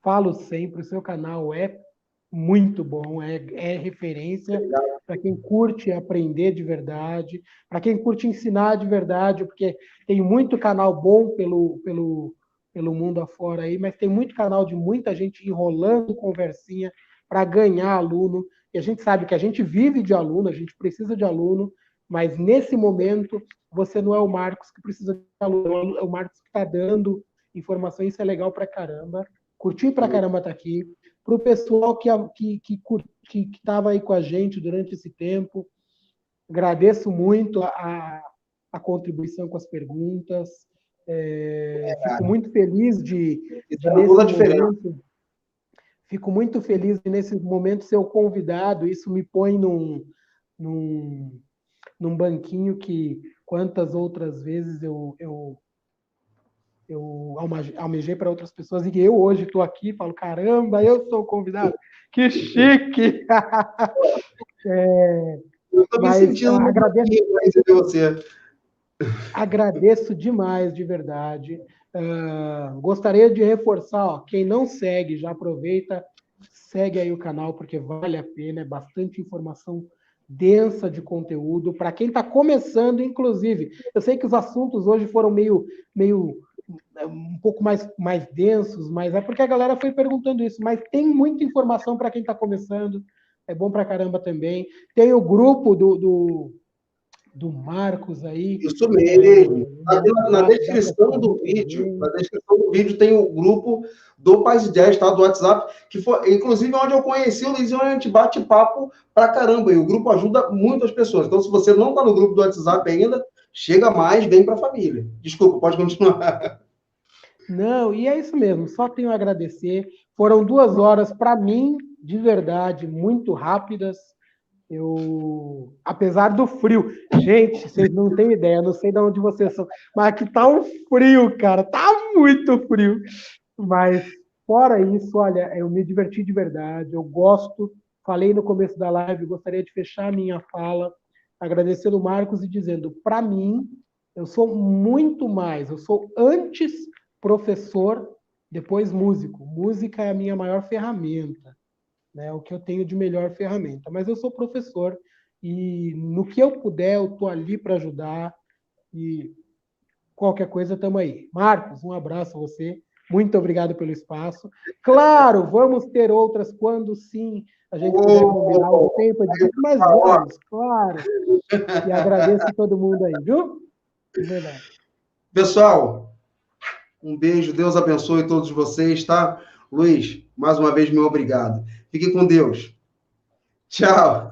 falo sempre, o seu canal é muito bom, é referência para quem curte aprender de verdade, para quem curte ensinar de verdade, porque tem muito canal bom pelo mundo afora aí, mas tem muito canal de muita gente enrolando conversinha para ganhar aluno, e a gente sabe que a gente vive de aluno, a gente precisa de aluno, mas nesse momento você não é o Marcos que precisa de aluno, é o Marcos que está dando informação, isso é legal para caramba. Curti pra caramba estar aqui. Para o pessoal que estava aí com a gente durante esse tempo, agradeço muito a contribuição com as perguntas. Fico muito feliz de nesse momento. Fico muito feliz de nesse momento ser o convidado. Isso me põe num banquinho que quantas outras vezes eu almejei para outras pessoas e eu hoje estou aqui e falo, caramba, eu sou o convidado, que chique! Eu estou me sentindo muito bem para receber você. Agradeço demais, de verdade. Gostaria de reforçar, ó, quem não segue, já aproveita, segue aí o canal, porque vale a pena, é bastante informação densa de conteúdo. Para quem está começando, inclusive, eu sei que os assuntos hoje foram meio um pouco mais densos, mas é porque a galera foi perguntando isso. Mas tem muita informação para quem está começando, é bom para caramba também. Tem o grupo do Marcos aí. Isso mesmo. Na descrição do vídeo tem o grupo do Paz e Jazz, tá? Do WhatsApp, que foi, inclusive, onde eu conheci o Luizinho, onde a gente bate papo pra caramba. E o grupo ajuda muito as pessoas. Então, se você não tá no grupo do WhatsApp ainda, chega mais, vem pra família. Desculpa, pode continuar. Não, e é isso mesmo, só tenho a agradecer. Foram 2 horas, para mim, de verdade, muito rápidas. Apesar do frio, gente, vocês não têm ideia, não sei de onde vocês são, mas aqui tá um frio, cara, tá muito frio. Mas fora isso, olha, eu me diverti de verdade, eu gosto. Falei no começo da live, gostaria de fechar a minha fala agradecendo o Marcos e dizendo, para mim, eu sou muito mais, eu sou antes professor, depois músico. Música é a minha maior ferramenta, né? O que eu tenho de melhor ferramenta. Mas eu sou professor e no que eu puder, eu estou ali para ajudar. E qualquer coisa, estamos aí. Marcos, um abraço a você. Muito obrigado pelo espaço. Claro, vamos ter outras quando sim a gente puder combinar o tempo, mas vamos, claro. E agradeço a todo mundo aí, viu? De verdade. Pessoal, um beijo, Deus abençoe todos vocês, tá? Luiz, mais uma vez, meu obrigado. Fique com Deus. Tchau.